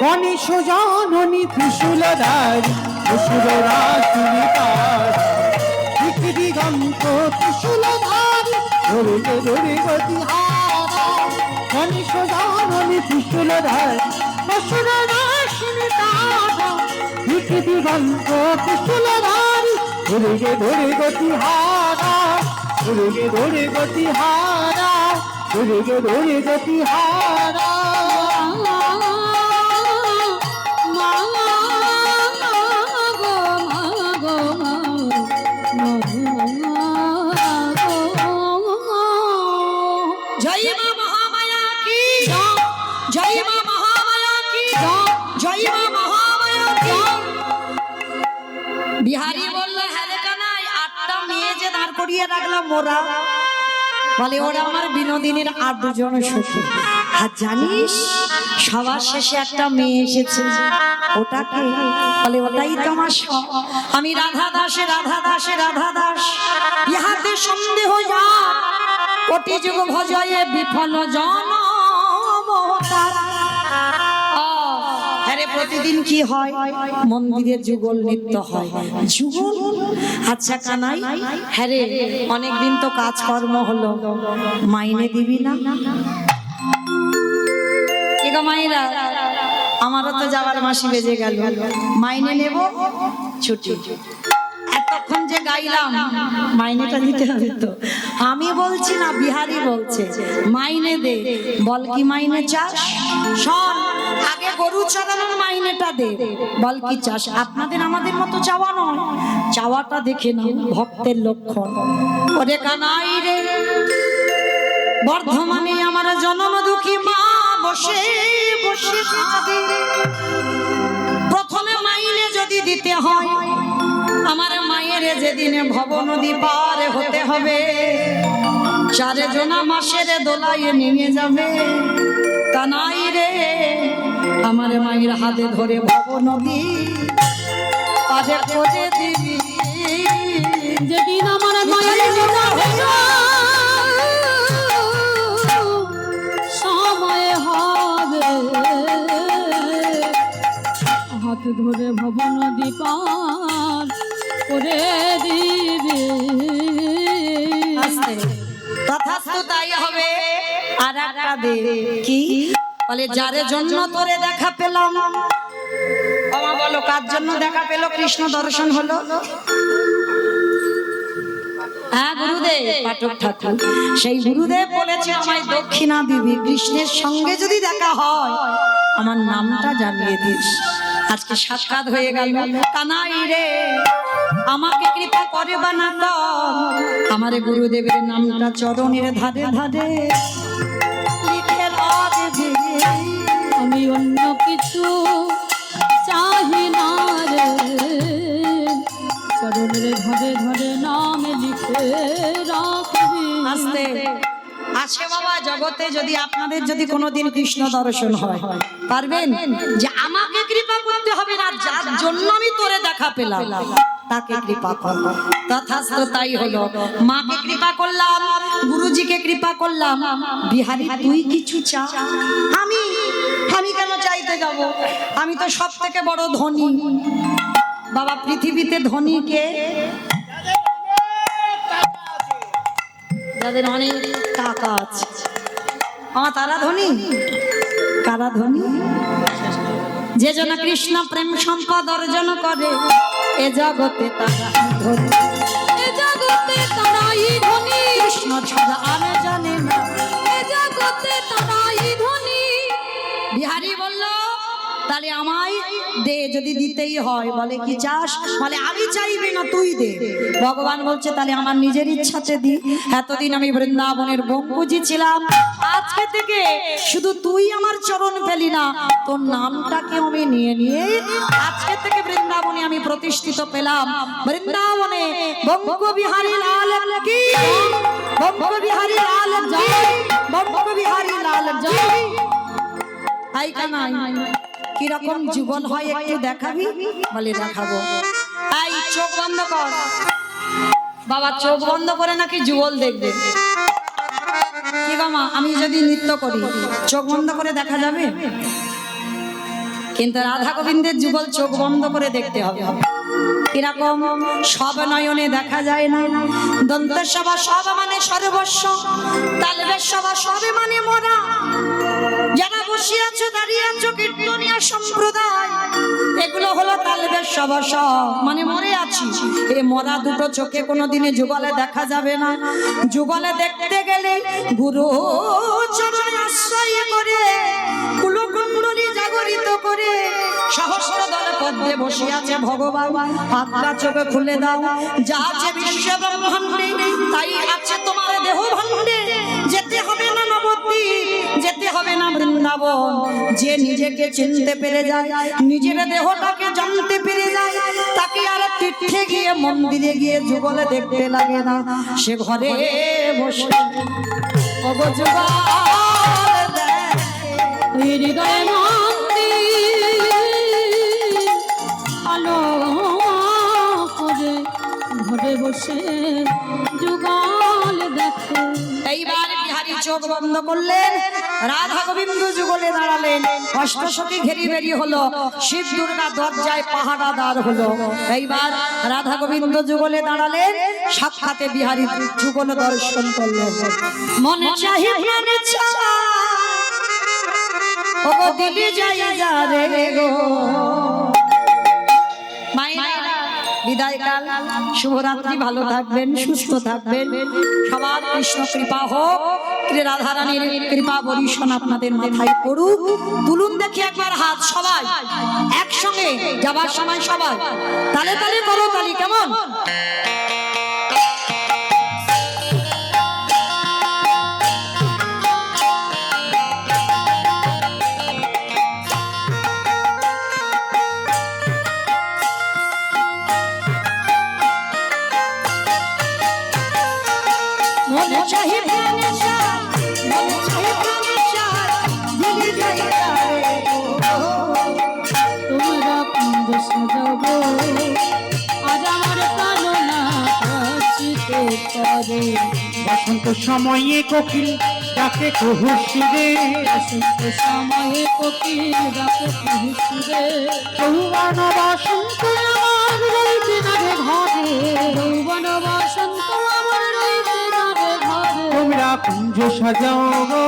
গণেশ জননী ত্রিশূলধারী অসুররাসুরিতার দিগন্ত ত্রিশূলধারী ধরে ধরে গতি হারা। গণেশ জননী ত্রিশূলধারী অসুররাসুরিতার দিগন্ত ত্রিশূলধারী ধরে ধরে গতি হারা। ধরে ধরে গতি হারা। ধরে ধরে গতি হারা। जय मां महामाया की जय मां महामाया বিহারি বলল, হ্যাঁ রে কানাই, 8টা মেয়ে যে দাঁড় করিয়ে রাখলাম ওরা, বলে ওরা আমার বিনোদিনীর 8 জন সখী। আর জানিস সবার শেষে একটা মেয়ে এসেছে, ওটাকে বলে ওটাই তো আমার সব। আমি রাধা দাসে রাধা দাসে রাধা দাস, ইহাতে সন্দেহ যার, কোটি যুগ ভজয়ে বিফল জনম তার। আরে প্রতিদিন কি হয়, মন্দিরে যুগল নৃত্য হয়। যুগল? আচ্ছা কানাই, হ্যাঁ রে, অনেকদিন তো কাজকর্ম হলো, মাইনে দিবি না? এগো মাইরা, আমারও তো যাওয়ার মাসি বেজে গেল, মাইনে নেব, ছুটি। এতক্ষণ যে গাইলাম, মাইনেটা দিতে হবে তো। আমি বলছি না, বিহারি বলছে মাইনে দে। বল কি মাইনে চাস? শোন, আগে গরু চড়ানোর মাইনেটা দে। বল কি চাস? আপনাদের আমাদের মতো চাওয়া নয়, চাওয়াটা দেখে না ভক্তের লক্ষণ। ওরে কানাই রে, বর্ধমানে আমার জনম দুঃখী মা বসে বসে কাঁদে। প্রথমে মাইনে যদি দিতে হয়, আমার মায়ের যেদিনে ভব নদী পার হতে হবে, 4 জনা মাসের দোলায় নিয়ে যাবে। কানাই রে, আমার মায়ের হাতে ধরে ভব নদী পারে করে দিবি। যেদিন আমার মায়ের সময় হবে, হাত ধরে ভব নদী পার করে দিবে। তথাস্তু তাই হবে। আর একটা দে, কি বলে? যার জন্য তোরে দেখা পেলাম। বাবা বলো, কার জন্য দেখা পেল? কৃষ্ণ দর্শন হলো। হ্যাঁ গুরুদেব, পাঠক ঠাকুর, সেই গুরুদেব বলেছে আমায় দক্ষিণা দিবি, কৃষ্ণের সঙ্গে যদি দেখা হয় আমার নামটা জানিয়ে দিস। আজকে সাক্ষাৎ হয়ে গেল। কানাই রে, আমাকে কৃপা করে বা না কর, আমার গুরুদেবের নামটা চরণের ধারে ধারে লিখে রাখবি। আমি অন্য কিছু চাহি না রে, চরণের ধরে ধরে নাম লিখে রাখবি। আস্তে আজকে বাবা, জগতে যদি আপনাদের যদি কোনোদিন কৃষ্ণ দর্শন হয়, পারবেন যে আমাকে কৃপা করতে হবে না, যার জন্য আমি তোরে দেখা পেলাম তাকে কৃপা কর। তথাস্তু তাই হলো। মাকে কৃপা করলাম, গুরুজিকে কৃপা করলাম। বিহারি, তুই কিছু চা। আমি কেন চাইতে যাব? আমি তো সব থেকে বড় ধনী। বাবা, পৃথিবীতে ধনী কে? যাদের অনেক টাকা আছে, তারা ধনী। কারা ধনী? যে জন কৃষ্ণ প্রেম সম্পদ অর্জন করে, এ জগতে তারা ধনী। এ জগতে তারাই ধনী, কৃষ্ণ ছাড়া আর জানে না। এ জগতে তারাই ধনী। বিহারি বলল, তাহলে আমায় দে, যদি দিতেই হয়। বলে কি চাস? বলে আমি চাইবি না, তুই দে। ভগবান বলছে তাহলে আমার নিজের ইচ্ছাতে দি। এতদিন আমি বৃন্দাবনের বঙ্কুজি ছিলাম, আজকে থেকে শুধু তুই আমার চরণ পেলি না, তোর নামটাকে আমি নিয়ে নিয়ে আজকে থেকে বৃন্দাবনে আমি প্রতিষ্ঠিত পেলাম। বৃন্দাবনে বঙ্কু বিহারী লাল কি, বঙ্কু বিহারী লাল জয়, বঙ্কু বিহারী লাল জয়। তাই কানাই, কিরকম জীবন হয় একটু দেখাবি? বলে দেখাবো। এই চোখ বন্ধ কর বাবা, চোখ বন্ধ করে নাকি যুগল দেখবে। কি গো মা, আমি যদি নৃত্য করি চোখ বন্ধ করে দেখা যাবে? কিন্তু রাধা গোবিন্দের যুগল চোখ বন্ধ করে দেখতে হবে। কিরকম? সব নয়নে দেখা যায় না। দন্তের সভা সব মানে সর্বস্ব, তালবের সভা সবে মানে মোরা। যারা বসে আছো, দাঁড়িয়ে আছো, কীর্তনিয়া সম্প্রদায়, এগুলো হলো তালবের সভা সব মানে মরে আছি। এই মরা দুটো চোখে কোনোদিনে যুগলে দেখা যাবে না। যুগলে দেখতে গেলে গুরু চরণে আশ্রয় করে, কুলকুণ্ডলী জাগরিত করে, সহস্র দলে পদ্মে বসে আছে ভগবান। হাতটা চোখে খুলে দাও, যা আছে বিশ্ব ব্রহ্মাণ্ডে তাই আছে তোমার দেহ ভাণ্ডে। যেতে হবে না নবদ্বীপ, যেতে হবে না বৃন্দাবন। যে নিজেকে চিনতে পেরে যায়, নিজের দেহটাকে জানতে পেরে যায়, তাকে কি আর তীর্থে গিয়ে মন্দিরে গিয়ে যুগলে দেখতে লাগে না, সে ঘরে বসে ওগো যুগল দেখে। হৃদয় মন্দির আলো করে ঘরে বসে যুগল দেখে। এইবার বিহারী চোখ বন্ধ করলেন, রাধা গোবিন্দ যুগলে দাঁড়ালেন, অষ্টসখী ঘেরি বেরি হলো, শিব দুর্গা দরজায় পাহারাদার হলো। এইবার রাধা গোবিন্দ যুগলে দাঁড়ালেন, সাক্ষাতে বিহারী যুগল দর্শন করলেন। মনে চাহি প্রাণে চায়, ওগো দিলি যাই যা রে গো। মায়েরা বিদায় কাল, শুভরাত্রি, ভালো থাকবেন, সুস্থ থাকবেন, সবার কৃষ্ণ কৃপা হোক, রাধা রানীর কৃপা বরিশন আপনাদের মাথায় পড়ুক। তুলুন দেখি একবার হাত সবাই একসঙ্গে, যাবার সময় সবাই তালে তালে করো তালি, কেমন? মনে চাহি প্রাণে চায়, মনে চাহি প্রাণে চায়, দিলি যাই যা রে গো। তোমরা কুঞ্জ সাজাবো আজ আমার কামনা কাছিতে করে। বসন্ত সময়ে কোকিল ডাকে কুহুসিরে, বসন্ত সময়ে কোকিল ডাকে কুহুসুরে। যৌবন বসন্ত আমার রইতে না রে ঘরে, যৌবন বসন্ত আমার রইতে না রে ঘরে। তোমরা কুঞ্জ সাজাও গো,